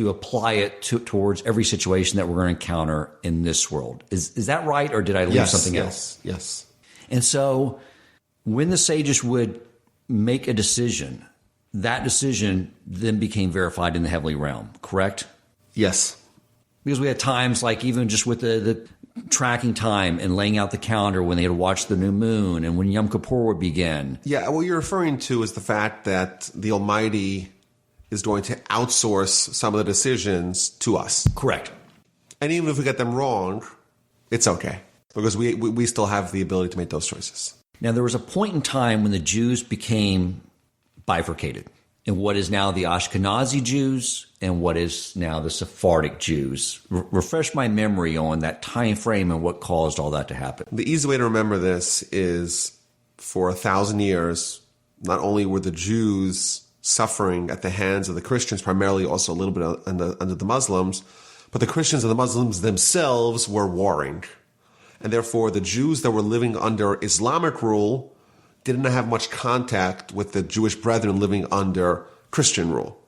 apply it towards every situation that we're going to encounter in this world. Is that right, or did I leave something else? Yes. And so when the sages would make a decision, that decision then became verified in the heavenly realm, correct? Yes. Because we had times like even just with the tracking time and laying out the calendar when they had to watch the new moon and when Yom Kippur would begin. Yeah, what you're referring to is the fact that the Almighty is going to outsource some of the decisions to us. Correct. And even if we get them wrong, it's okay because we still have the ability to make those choices. Now, there was a point in time when the Jews became bifurcated in what is now the Ashkenazi Jews and what is now the Sephardic Jews. Refresh my memory on that time frame and what caused all that to happen. The easy way to remember this is for 1,000 years, not only were the Jews suffering at the hands of the Christians, primarily also a little bit under the Muslims, but the Christians and the Muslims themselves were warring. And therefore, the Jews that were living under Islamic rule didn't have much contact with the Jewish brethren living under Christian rule.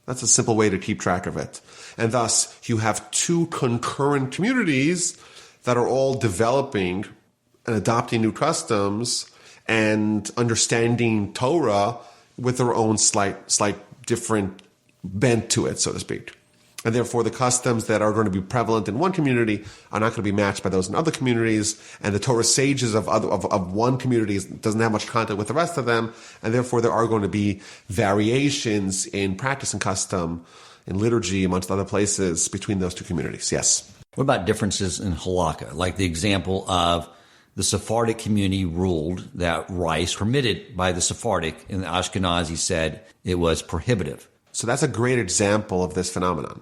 That's a simple way to keep track of it. And thus, you have two concurrent communities that are all developing and adopting new customs and understanding Torah with their own slight different bent to it, so to speak. And therefore, the customs that are going to be prevalent in one community are not going to be matched by those in other communities. And the Torah sages of one community doesn't have much contact with the rest of them. And therefore, there are going to be variations in practice and custom, in liturgy, amongst other places between those two communities. Yes. What about differences in halakha? Like the example of the Sephardic community ruled that rice permitted by the Sephardic, and the Ashkenazi said it was prohibitive. So that's a great example of this phenomenon.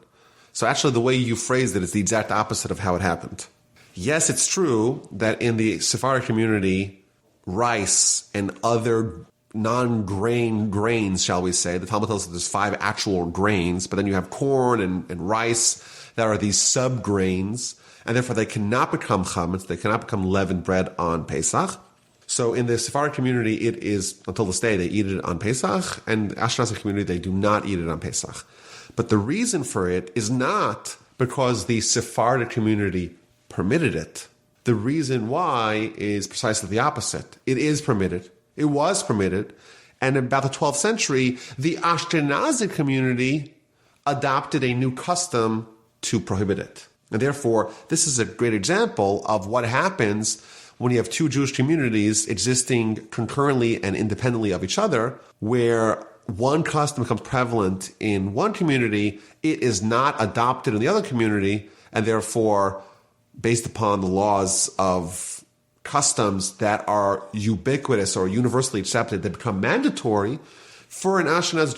So actually the way you phrased it is the exact opposite of how it happened. Yes, it's true that in the Sephardic community, rice and other non-grain grains, shall we say, the Talmud tells us there's 5 actual grains, but then you have corn and rice that are these sub-grains, and therefore they cannot become chametz, they cannot become leavened bread on Pesach. So in the Sephardic community, it is, until this day, they eat it on Pesach, and the Ashkenazi community, they do not eat it on Pesach. But the reason for it is not because the Sephardic community permitted it. The reason why is precisely the opposite. It is permitted. It was permitted. And in about the 12th century, the Ashkenazi community adopted a new custom to prohibit it. And therefore, this is a great example of what happens when you have two Jewish communities existing concurrently and independently of each other, where one custom becomes prevalent in one community, it is not adopted in the other community, and therefore, based upon the laws of customs that are ubiquitous or universally accepted, they become mandatory. For an Ashkenaz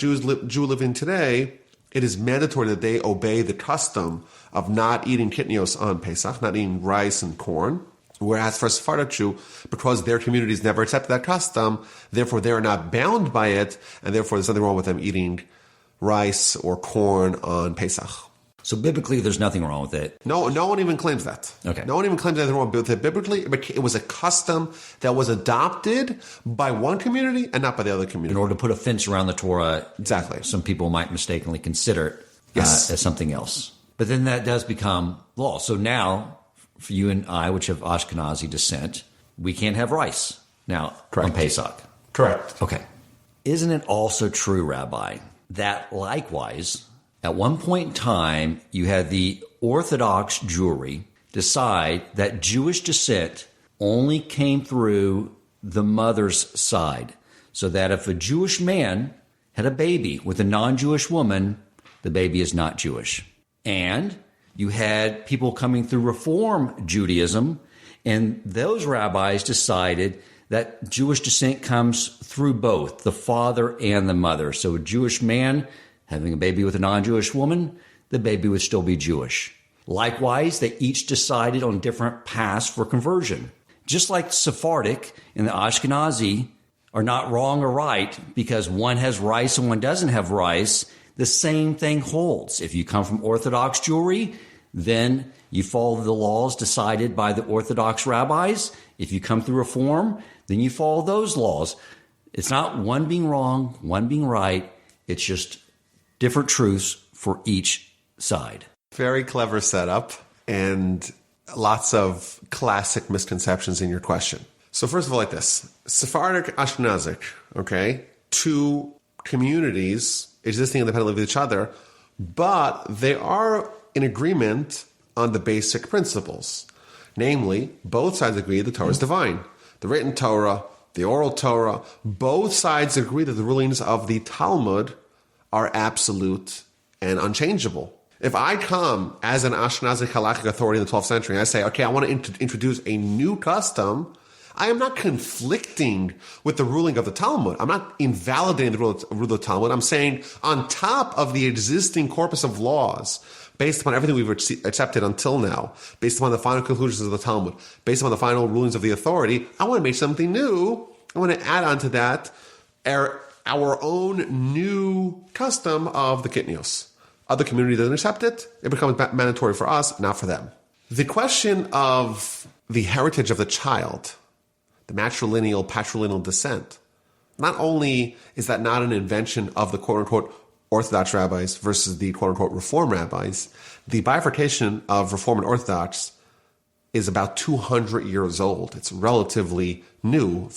Jew living today, it is mandatory that they obey the custom of not eating kitnios on Pesach, not eating rice and corn. Whereas for a Sephardic Jew, because their communities never accepted that custom, therefore they are not bound by it, and therefore there's nothing wrong with them eating rice or corn on Pesach. So biblically, there's nothing wrong with it. No one even claims that. Okay. No one even claims anything wrong with it. Biblically, it was a custom that was adopted by one community and not by the other community. In order to put a fence around the Torah, Exactly. some people might mistakenly consider it Yes. as something else. But then that does become law. So now, for you and I, which have Ashkenazi descent, we can't have rice now Correct. on Pesach. Correct. Okay. Isn't it also true, Rabbi, that likewise, at one point in time, you had the Orthodox Jewry decide that Jewish descent only came through the mother's side, so that if a Jewish man had a baby with a non-Jewish woman, the baby is not Jewish. And you had people coming through Reform Judaism, and those rabbis decided that Jewish descent comes through both the father and the mother. So a Jewish man having a baby with a non-Jewish woman, the baby would still be Jewish. Likewise, they each decided on different paths for conversion. Just like Sephardic and the Ashkenazi are not wrong or right because one has rice and one doesn't have rice, the same thing holds. If you come from Orthodox Jewry, then you follow the laws decided by the Orthodox rabbis. If you come through Reform, then you follow those laws. It's not one being wrong, one being right. It's just different truths for each side. Very clever setup and lots of classic misconceptions in your question. So first of all, like this, Sephardic, Ashkenazic, okay, two communities existing independently of each other, but they are in agreement on the basic principles. Namely, both sides agree the Torah is divine. The written Torah, the oral Torah, both sides agree that the rulings of the Talmud are absolute and unchangeable. If I come as an Ashkenazic halakhic authority in the 12th century and I say, okay, I want to introduce a new custom, I am not conflicting with the ruling of the Talmud. I'm not invalidating the rule of the Talmud. I'm saying on top of the existing corpus of laws, based upon everything we've accepted until now, based upon the final conclusions of the Talmud, based upon the final rulings of the authority, I want to make something new. I want to add on to that our own new custom of the Kitnios. Other community doesn't accept it. It becomes mandatory for us, not for them. The question of the heritage of the child, the matrilineal, patrilineal descent, not only is that not an invention of the quote-unquote Orthodox rabbis versus the quote-unquote Reform rabbis, the bifurcation of Reform and Orthodox is about 200 years old. It's relatively new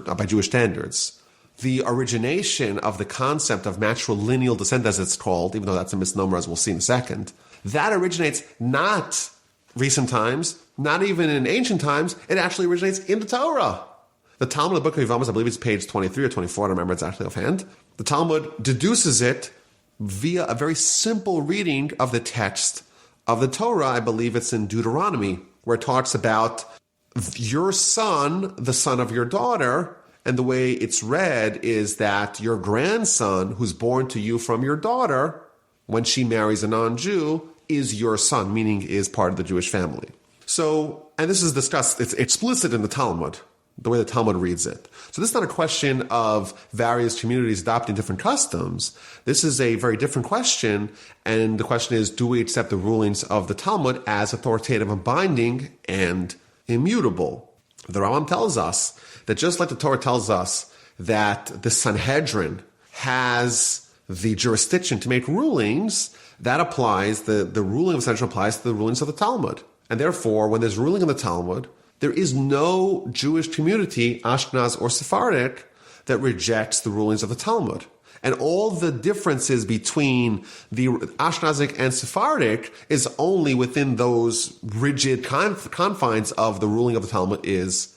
by Jewish standards. The origination of the concept of matrilineal descent, as it's called, even though that's a misnomer, as we'll see in a second, that originates not recent times, not even in ancient times. It actually originates in the Torah. The Talmud, the Book of Yevamos, I believe it's page 23 or 24, I don't remember exactly offhand. The Talmud deduces it via a very simple reading of the text of the Torah. I believe it's in Deuteronomy, where it talks about your son, the son of your daughter, and the way it's read is that your grandson, who's born to you from your daughter, when she marries a non-Jew, is your son, meaning is part of the Jewish family. So, and this is discussed, it's explicit in the Talmud, the way the Talmud reads it. So this is not a question of various communities adopting different customs. This is a very different question, and the question is, do we accept the rulings of the Talmud as authoritative and binding and immutable? The Rambam tells us that just like the Torah tells us that the Sanhedrin has the jurisdiction to make rulings, that applies, the ruling of the Sanhedrin applies to the rulings of the Talmud. And therefore, when there's ruling in the Talmud, there is no Jewish community, Ashkenaz or Sephardic, that rejects the rulings of the Talmud. And all the differences between the Ashkenazic and Sephardic is only within those rigid confines of the ruling of the Talmud is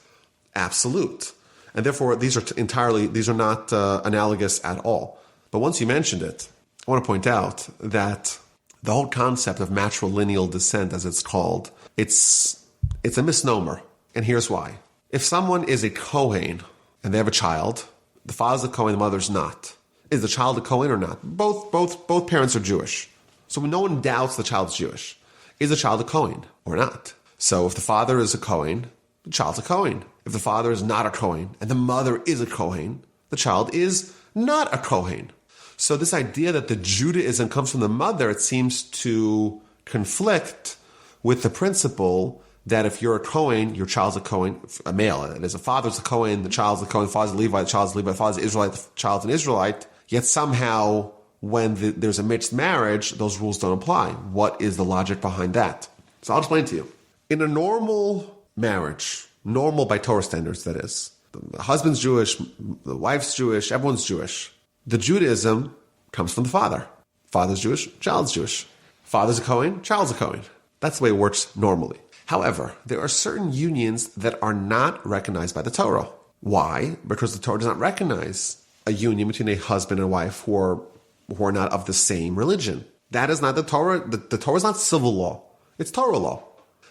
absolute. And therefore, these are not analogous at all. But once you mentioned it, I want to point out that the whole concept of matrilineal descent, as it's called, it's a misnomer. And here's why. If someone is a Kohen and they have a child, the father's a Kohen, the mother's not. Is the child a Kohen or not? Both parents are Jewish. So no one doubts the child's Jewish. Is the child a Kohen or not? So if the father is a Kohen, the child's a Kohen. If the father is not a Kohen and the mother is a Kohen, the child is not a Kohen. So this idea that the Judaism comes from the mother, it seems to conflict with the principle that if you're a Kohen, your child's a Kohen, a male. That is, a father's a Kohen, the child's a Kohen, the father's a Levite, the child's a Levite, the father's an Israelite, the child's an Israelite. Yet somehow, when there's a mixed marriage, those rules don't apply. What is the logic behind that? So I'll explain to you. In a normal marriage, normal by Torah standards, that is, the husband's Jewish, the wife's Jewish, everyone's Jewish. The Judaism comes from the father. Father's Jewish, child's Jewish. Father's a Kohen, child's a Kohen. That's the way it works normally. However, there are certain unions that are not recognized by the Torah. Why? Because the Torah does not recognize a union between a husband and wife who are not of the same religion. That is not the Torah. The Torah is not civil law. It's Torah law.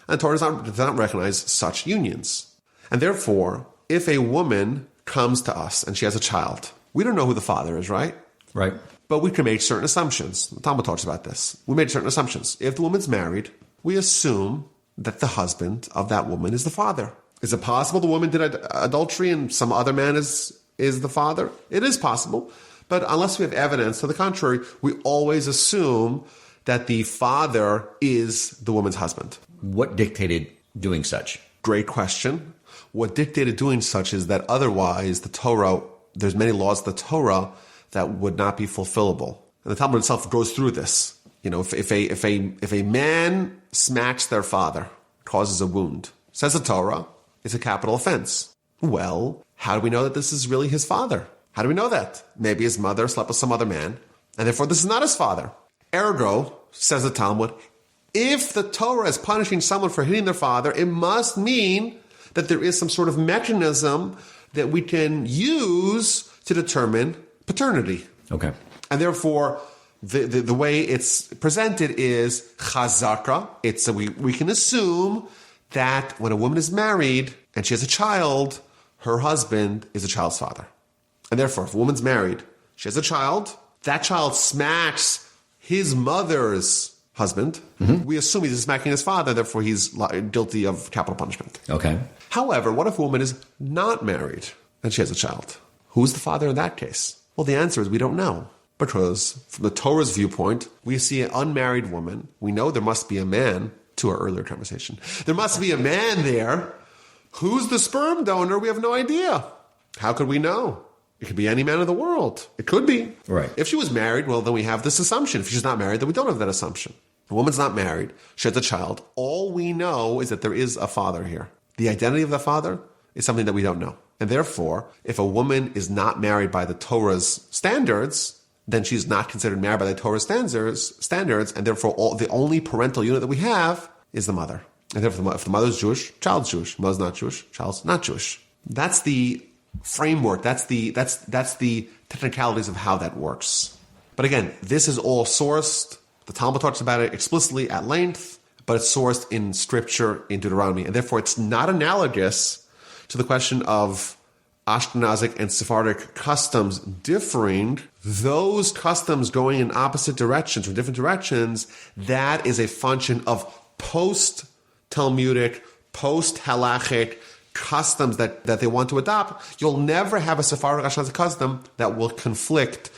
And the Torah does not recognize such unions. And therefore, if a woman comes to us and she has a child, we don't know who the father is, right? Right. But we can make certain assumptions. The Talmud talks about this. We made certain assumptions. If the woman's married, we assume that the husband of that woman is the father. Is it possible the woman did adultery and some other man is the father? It is possible. But unless we have evidence to the contrary, we always assume that the father is the woman's husband. What dictated doing such? Great question. What dictated doing such is that otherwise the Torah, there's many laws of the Torah that would not be fulfillable. And the Talmud itself goes through this. You know, if a man smacks their father, causes a wound, says the Torah, it's a capital offense. Well, how do we know that this is really his father? How do we know that? Maybe his mother slept with some other man, and therefore this is not his father. Ergo, says the Talmud, if the Torah is punishing someone for hitting their father, it must mean that there is some sort of mechanism that we can use to determine paternity. Okay. And therefore, the way it's presented is chazaka. We can assume that when a woman is married and she has a child, her husband is a child's father. And therefore, if a woman's married, she has a child, that child smacks his mother's husband. Mm-hmm. We assume he's smacking his father, therefore he's guilty of capital punishment. Okay. However, what if a woman is not married and she has a child? Who's the father in that case? Well, the answer is we don't know. Because from the Torah's viewpoint, we see an unmarried woman. We know there must be a man, to our earlier conversation. There must be a man there. Who's the sperm donor? We have no idea. How could we know? It could be any man in the world. It could be. Right. If she was married, well, then we have this assumption. If she's not married, then we don't have that assumption. The woman's not married. She has a child. All we know is that there is a father here. The identity of the father is something that we don't know. And therefore, if a woman is not married by the Torah's standards, then she's not considered married by the Torah standards, and therefore the only parental unit that we have is the mother. And therefore, if the mother's Jewish, child's Jewish. If the mother's not Jewish, child's not Jewish. That's the framework. That's the technicalities of how that works. But again, this is all sourced. The Talmud talks about it explicitly at length, but it's sourced in Scripture, in Deuteronomy, and therefore it's not analogous to the question of Ashkenazic and Sephardic customs differing. Those customs going in opposite directions or different directions, that is a function of post-Talmudic, post-halachic customs that they want to adopt. You'll never have a Sephardic Ashkenazic custom that will conflict,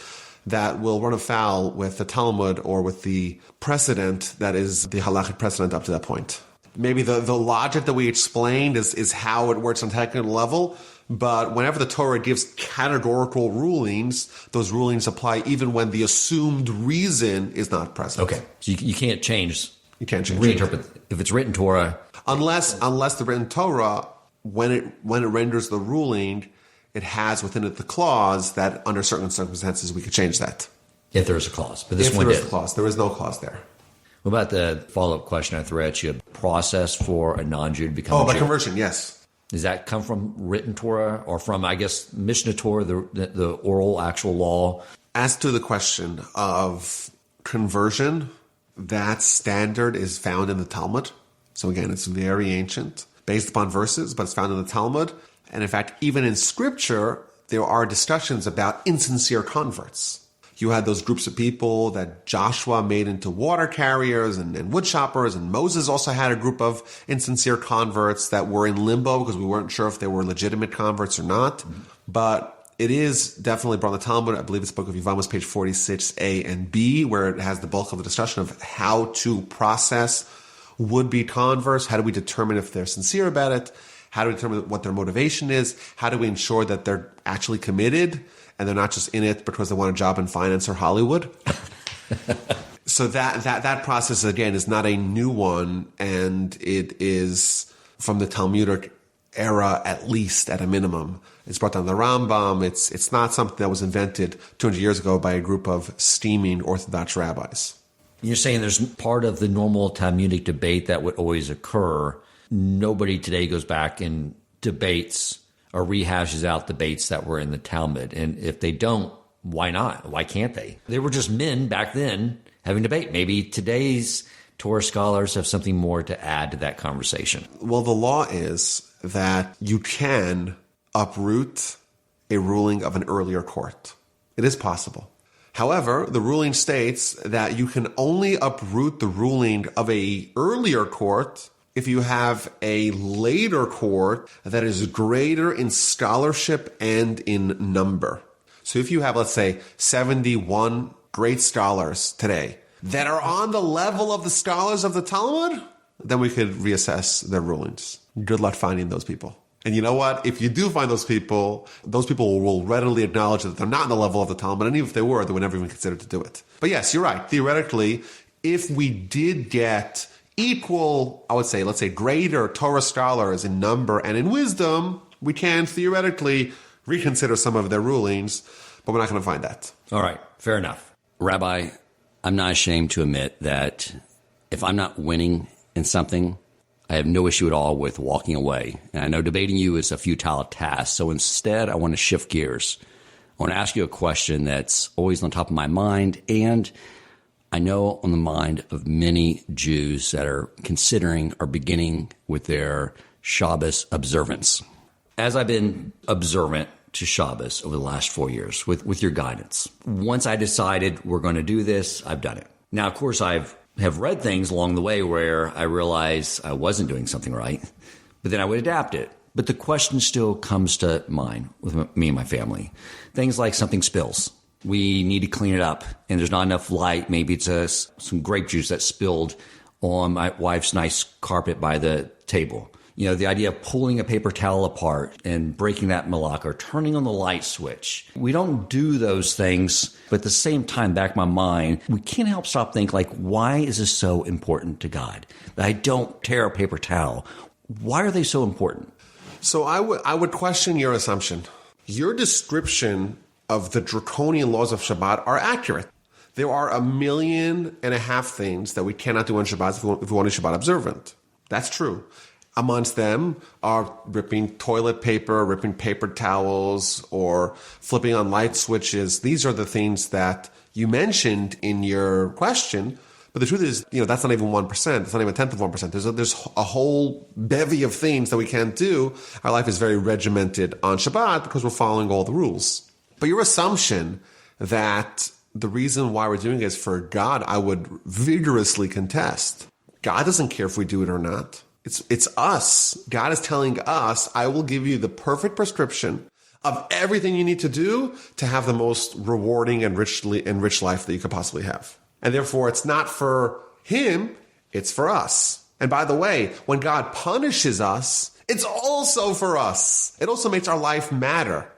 that will run afoul with the Talmud or with the precedent that is the halachic precedent up to that point. Maybe the logic that we explained is how it works on a technical level, but whenever the Torah gives categorical rulings, those rulings apply even when the assumed reason is not present. Okay. So you can't change. You can't change. Reinterpret. If it's written Torah. Unless the written Torah, when it renders the ruling, it has within it the clause that under certain circumstances we could change that. If there is a clause. But this if one there did. is a clause. There is no clause there. What about the follow-up question I threw at you? Process for a non-Jew to become a Jew? By conversion, yes. Does that come from written Torah or from, I guess, Mishnah Torah, the oral actual law? As to the question of conversion, that standard is found in the Talmud. So again, it's very ancient, based upon verses, but it's found in the Talmud. And in fact, even in Scripture, there are discussions about insincere converts. You had those groups of people that Joshua made into water carriers and wood choppers, and Moses also had a group of insincere converts that were in limbo because we weren't sure if they were legitimate converts or not. Mm-hmm. But it is definitely brought in the Talmud. I believe it's Book of Yevamos, page 46a and b, where it has the bulk of the discussion of how to process would-be converts. How do we determine if they're sincere about it? How do we determine what their motivation is? How do we ensure that they're actually committed and they're not just in it because they want a job in finance or Hollywood? So that process, again, is not a new one, and it is from the Talmudic era, at least at a minimum. It's brought down the Rambam. It's not something that was invented 200 years ago by a group of steaming Orthodox rabbis. You're saying there's part of the normal Talmudic debate that would always occur. Nobody today goes back and debates or rehashes out debates that were in the Talmud. And if they don't, why not? Why can't they? They were just men back then having debate. Maybe today's Torah scholars have something more to add to that conversation. Well, the law is that you can uproot a ruling of an earlier court. It is possible. However, the ruling states that you can only uproot the ruling of a earlier court if you have a later court that is greater in scholarship and in number. So if you have, let's say, 71 great scholars today that are on the level of the scholars of the Talmud, then we could reassess their rulings. Good luck finding those people. And you know what? If you do find those people will readily acknowledge that they're not on the level of the Talmud. And even if they were, they would never even consider to do it. But yes, you're right. Theoretically, if we did get equal, I would say, let's say greater Torah scholars in number and in wisdom, we can theoretically reconsider some of their rulings, but we're not going to find that. All right, fair enough. Rabbi, I'm not ashamed to admit that if I'm not winning in something, I have no issue at all with walking away. And I know debating you is a futile task, so instead I want to shift gears. I want to ask you a question that's always on top of my mind, and I know on the mind of many Jews that are considering or beginning with their Shabbos observance. As I've been observant to Shabbos over the last 4 years with your guidance, once I decided we're going to do this, I've done it. Now, of course, I have read things along the way where I realized I wasn't doing something right, but then I would adapt it. But the question still comes to mind with me and my family. Things like something spills. We need to clean it up, and there's not enough light. Maybe it's some grape juice that spilled on my wife's nice carpet by the table. You know, the idea of pulling a paper towel apart and breaking that malak or turning on the light switch. We don't do those things, but at the same time, back in my mind, we can't help stop think like, why is this so important to God? That I don't tear a paper towel. Why are they so important? So I would question your assumption. Your description of the draconian laws of Shabbat are accurate. There are 1.5 million things that we cannot do on Shabbat if we want to be Shabbat observant. That's true. Amongst them are ripping toilet paper, ripping paper towels, or flipping on light switches. These are the things that you mentioned in your question. But the truth is, that's not even 1%. It's not even a tenth of 1%. There's a whole bevy of things that we can't do. Our life is very regimented on Shabbat because we're following all the rules. But your assumption that the reason why we're doing it is for God, I would vigorously contest. God doesn't care if we do it or not. It's us. God is telling us, I will give you the perfect prescription of everything you need to do to have the most rewarding and rich life that you could possibly have. And therefore, it's not for him, it's for us. And by the way, when God punishes us, it's also for us. It also makes our life matter.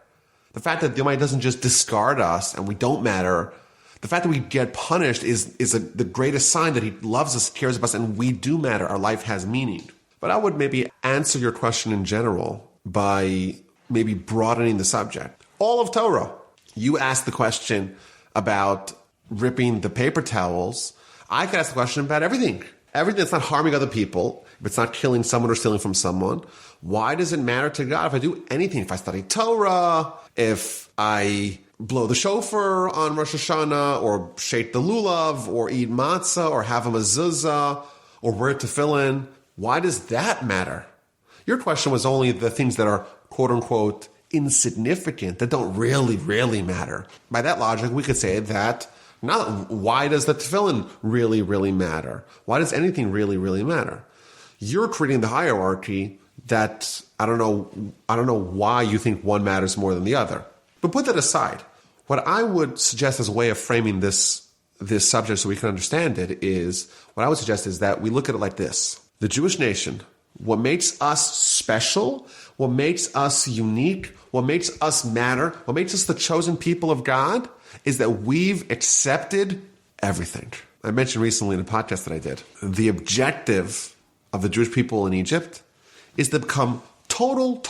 The fact that the Almighty doesn't just discard us and we don't matter, the fact that we get punished is the greatest sign that he loves us, cares about us, and we do matter. Our life has meaning. But I would maybe answer your question in general by maybe broadening the subject. All of Torah. You asked the question about ripping the paper towels. I could ask the question about everything. Everything that's not harming other people, if it's not killing someone or stealing from someone. Why does it matter to God if I do anything? If I study Torah, if I blow the shofar on Rosh Hashanah, or shake the lulav, or eat matzah, or have a mezuzah, or wear tefillin. Why does that matter? Your question was only the things that are quote-unquote insignificant, that don't really, really matter. By that logic, we could say that why does the tefillin really, really matter? Why does anything really, really matter? You're creating the hierarchy that I don't know why you think one matters more than the other. But put that aside. What I would suggest as a way of framing this subject so we can understand it is, what I would suggest is that we look at it like this. The Jewish nation, what makes us special, what makes us unique, what makes us matter, what makes us the chosen people of God is that we've accepted everything. I mentioned recently in a podcast that I did, the objective of the Jewish people in Egypt is to become total,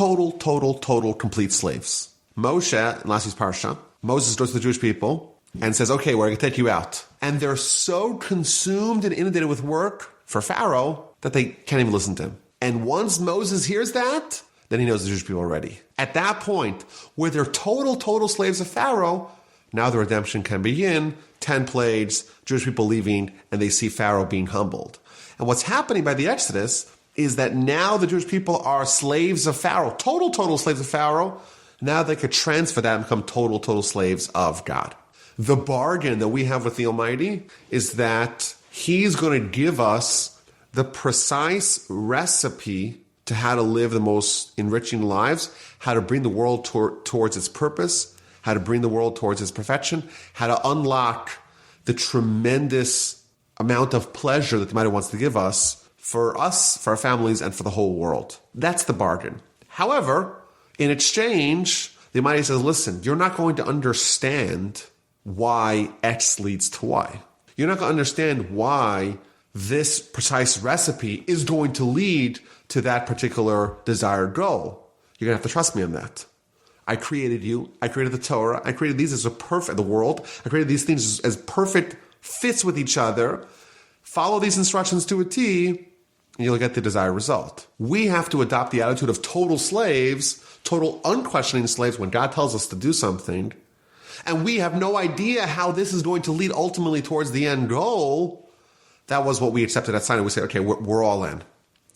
complete slaves. Moshe, in last week's parsha, Moses goes to the Jewish people and says, okay, we're going to take you out. And they're so consumed and inundated with work for Pharaoh that they can't even listen to him. And once Moses hears that, then he knows the Jewish people are ready. At that point, where they're total slaves of Pharaoh, now the redemption can begin. 10 plagues, Jewish people leaving, and they see Pharaoh being humbled. And what's happening by the Exodus is that now the Jewish people are slaves of Pharaoh, total slaves of Pharaoh. Now they could transfer that and become total slaves of God. The bargain that we have with the Almighty is that He's going to give us the precise recipe to how to live the most enriching lives, how to bring the world towards its purpose, how to bring the world towards its perfection, how to unlock the tremendous amount of pleasure that the Almighty wants to give us, for our families, and for the whole world. That's the bargain. However, in exchange, the Almighty says, listen, you're not going to understand why X leads to Y. You're not going to understand why this precise recipe is going to lead to that particular desired goal. You're going to have to trust me on that. I created you. I created the Torah. I created these as the world. I created these things as perfect fits with each other. Follow these instructions to a T, and you'll get the desired result. We have to adopt the attitude of total slaves, total unquestioning slaves when God tells us to do something, and we have no idea how this is going to lead ultimately towards the end goal. That was what we accepted at Sinai. We say, okay, we're all in.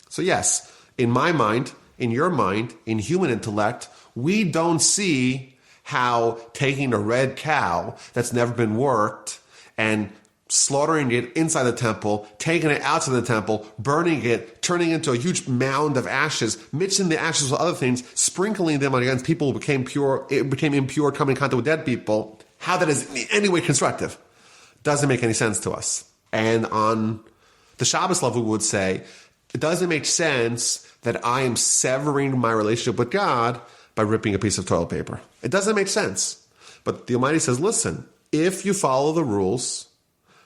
So yes, in my mind, in your mind, in human intellect, we don't see how taking a red cow that's never been worked and slaughtering it inside the temple, taking it outside the temple, burning it, turning it into a huge mound of ashes, mixing the ashes with other things, sprinkling them against people who became impure, coming in contact with dead people, how that is in any way constructive doesn't make any sense to us. And on the Shabbos level, we would say, it doesn't make sense that I am severing my relationship with God by ripping a piece of toilet paper. It doesn't make sense. But the Almighty says, listen, if you follow the rules,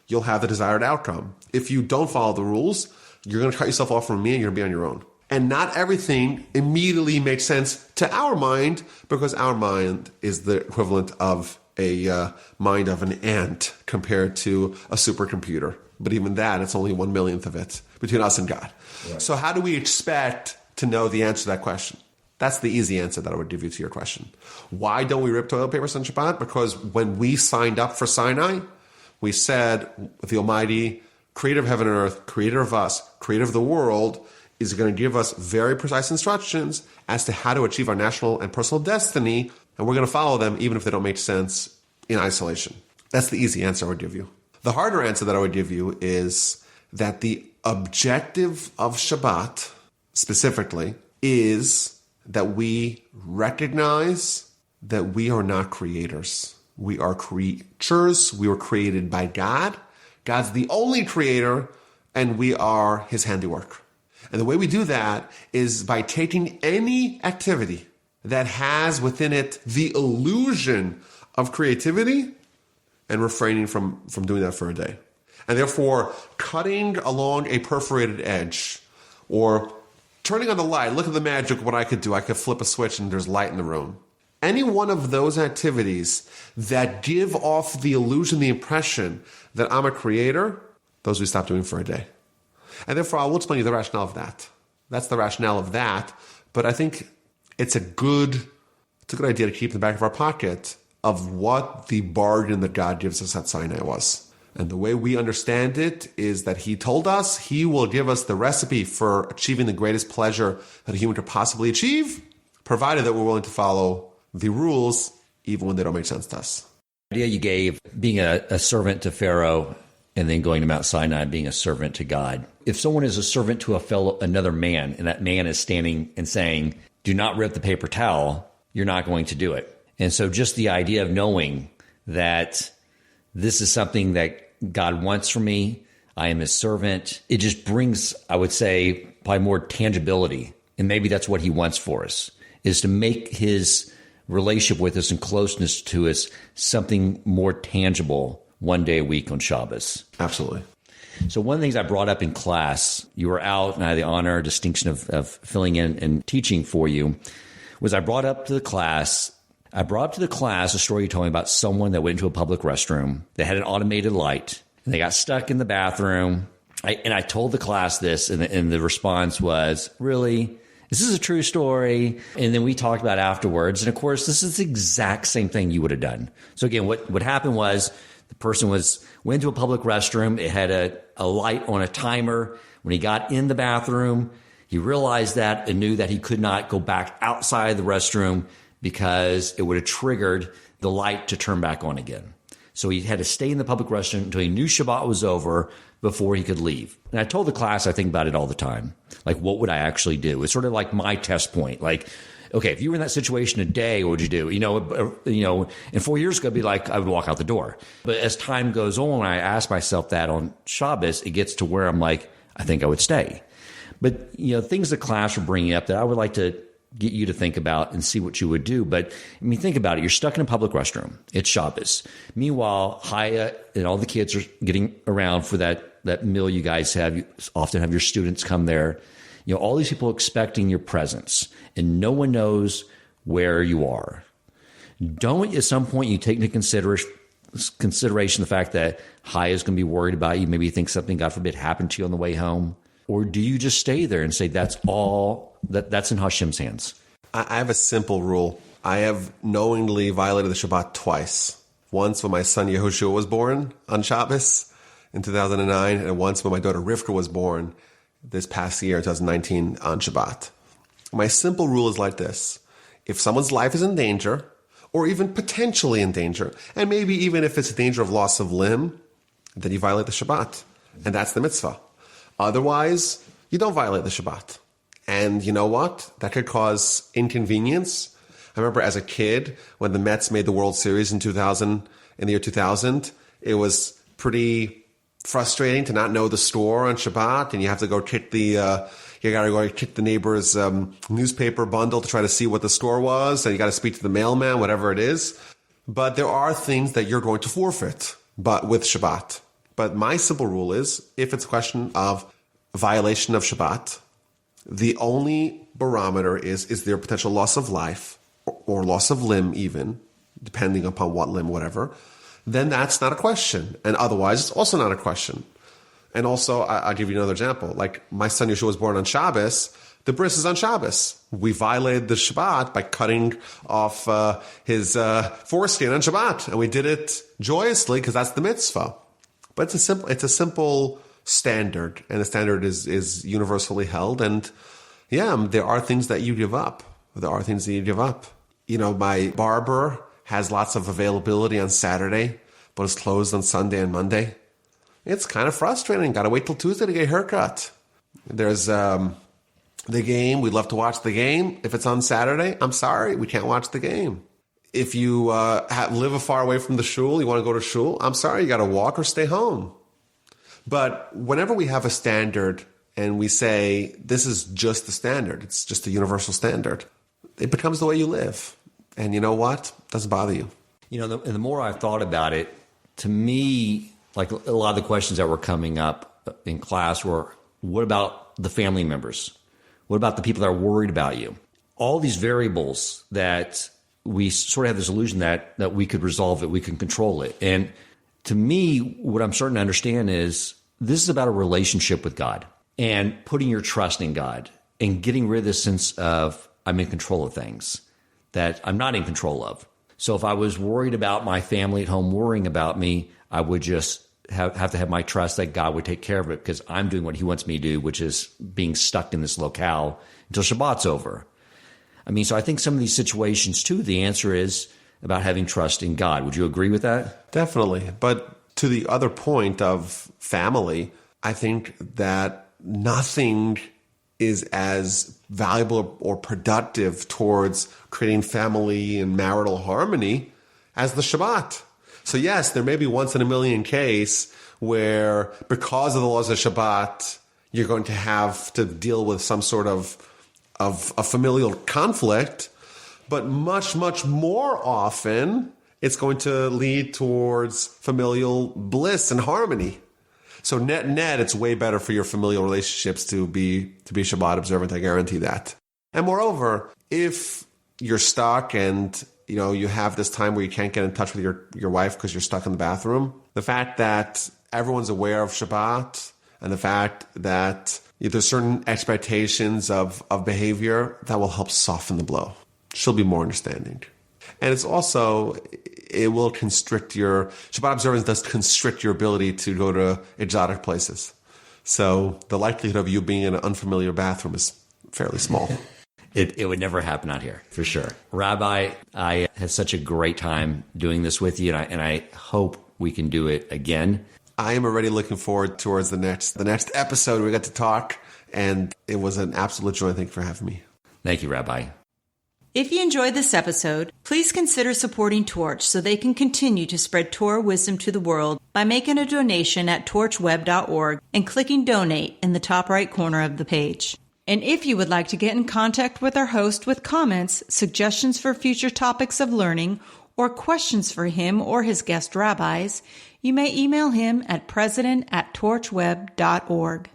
you'll have the desired outcome. If you don't follow the rules, you're going to cut yourself off from me and you're going to be on your own. And not everything immediately makes sense to our mind, because our mind is the equivalent of a mind of an ant compared to a supercomputer. But even that, it's only 1/1,000,000th of it between us and God. Right. So how do we expect to know the answer to that question? That's the easy answer that I would give you to your question. Why don't we rip toilet papers on Shabbat? Because when we signed up for Sinai, we said the Almighty, creator of heaven and earth, creator of us, creator of the world, is going to give us very precise instructions as to how to achieve our national and personal destiny, and we're going to follow them even if they don't make sense in isolation. That's the easy answer I would give you. The harder answer that I would give you is that the objective of Shabbat, specifically, is that we recognize that we are not creators. We are creatures. We were created by God. God's the only creator, and we are His handiwork. And the way we do that is by taking any activity that has within it the illusion of creativity and refraining from doing that for a day. And therefore, cutting along a perforated edge or turning on the light, look at the magic of what I could do. I could flip a switch and there's light in the room. Any one of those activities that give off the illusion, the impression that I'm a creator, those we stop doing for a day. And therefore, I will explain you the rationale of that. That's the rationale of that. But I think it's a good idea to keep in the back of our pocket of what the bargain that God gives us at Sinai was. And the way we understand it is that He told us He will give us the recipe for achieving the greatest pleasure that a human could possibly achieve, provided that we're willing to follow the rules, even when they don't make sense to us. The idea you gave, being a servant to Pharaoh and then going to Mount Sinai, being a servant to God. If someone is a servant to another man, and that man is standing and saying, do not rip the paper towel, you're not going to do it. And so just the idea of knowing that this is something that God wants from me, I am his servant, it just brings, I would say, probably more tangibility. And maybe that's what he wants for us, is to make his relationship with us and closeness to us something more tangible one day a week on Shabbos. Absolutely. So one of the things I brought up in class, you were out and I had the honor, distinction of filling in and teaching for you, was I brought up to the class a story you told me about someone that went into a public restroom that had an automated light and they got stuck in the bathroom. I told the class this and the response was, really? This is a true story. And then we talked about it afterwards. And of course, this is the exact same thing you would have done. So again, what happened was the person went into a public restroom. It had a light on a timer. When he got in the bathroom, he realized that and knew that he could not go back outside the restroom because it would have triggered the light to turn back on again. So he had to stay in the public restroom until he knew Shabbat was over before he could leave. And I told the class, I think about it all the time. Like, what would I actually do? It's sort of like my test point. Like, okay, if you were in that situation today, what would you do? And 4 years ago, it'd be like, I would walk out the door. But as time goes on, I ask myself that on Shabbos, it gets to where I'm like, I think I would stay. But, things the class are bringing up that I would like to get you to think about and see what you would do. But I mean, think about it. You're stuck in a public restroom. It's Shabbos. Meanwhile, Chaya and all the kids are getting around for that meal you guys have. You often have your students come there. All these people expecting your presence, and no one knows where you are. Don't at some point you take into consideration the fact that Chaya is going to be worried about you. Maybe you think something, God forbid, happened to you on the way home. Or do you just stay there and say, that's all, that's in Hashem's hands? I have a simple rule. I have knowingly violated the Shabbat twice. Once when my son Yehoshua was born on Shabbos in 2009, and once when my daughter Rivka was born this past year, 2019, on Shabbat. My simple rule is like this. If someone's life is in danger, or even potentially in danger, and maybe even if it's a danger of loss of limb, then you violate the Shabbat. And that's the mitzvah. Otherwise, you don't violate the Shabbat. And you know what? That could cause inconvenience. I remember as a kid, when the Mets made the World Series in the year 2000, it was pretty frustrating to not know the store on Shabbat, and you have to go kick the neighbor's newspaper bundle to try to see what the store was, and you got to speak to the mailman, whatever it is. But there are things that you're going to forfeit, but with Shabbat. But my simple rule is, if it's a question of violation of Shabbat, the only barometer is there potential loss of life or loss of limb even, depending upon what limb, whatever, then that's not a question. And otherwise, it's also not a question. And also, I'll give you another example. Like, my son Yeshua was born on Shabbos. The bris is on Shabbos. We violated the Shabbat by cutting off his foreskin on Shabbat. And we did it joyously because that's the mitzvah. But it's a simple standard, and the standard is universally held. And yeah, there are things that you give up. My barber has lots of availability on Saturday, but it's closed on Sunday and Monday. It's kind of frustrating. Got to wait till Tuesday to get a haircut. There's the game. We'd love to watch the game. If it's on Saturday, I'm sorry, we can't watch the game. If you live far away from the shul, you want to go to shul, I'm sorry, you got to walk or stay home. But whenever we have a standard and we say, this is just the standard, it's just a universal standard, it becomes the way you live. And you know what? It doesn't bother you. And the more I've thought about it, to me, like a lot of the questions that were coming up in class were, what about the family members? What about the people that are worried about you? All these variables that we sort of have this illusion that we could resolve it, we can control it. And to me, what I'm starting to understand is this is about a relationship with God and putting your trust in God and getting rid of this sense of I'm in control of things that I'm not in control of. So if I was worried about my family at home worrying about me, I would just have to have my trust that God would take care of it because I'm doing what he wants me to do, which is being stuck in this locale until Shabbat's over. I mean, so I think some of these situations, too, the answer is about having trust in God. Would you agree with that? Definitely. But to the other point of family, I think that nothing is as valuable or productive towards creating family and marital harmony as the Shabbat. So yes, there may be once in a million case where because of the laws of Shabbat, you're going to have to deal with some sort of a familial conflict, but much, much more often, it's going to lead towards familial bliss and harmony. So net, it's way better for your familial relationships to be Shabbat observant. I guarantee that. And moreover, if you're stuck and you have this time where you can't get in touch with your wife because you're stuck in the bathroom, the fact that everyone's aware of Shabbat and the fact that there's certain expectations of behavior that will help soften the blow. She'll be more understanding. And it will constrict Shabbat observance does constrict your ability to go to exotic places. So the likelihood of you being in an unfamiliar bathroom is fairly small. It would never happen out here, for sure. Rabbi, I had such a great time doing this with you, and I hope we can do it again. I am already looking forward towards the next episode. We got to talk, and it was an absolute joy. Thank you for having me. Thank you, Rabbi. If you enjoyed this episode, please consider supporting Torch so they can continue to spread Torah wisdom to the world by making a donation at torchweb.org and clicking donate in the top right corner of the page. And if you would like to get in contact with our host with comments, suggestions for future topics of learning, or questions for him or his guest rabbis, you may email him at president@torchweb.org.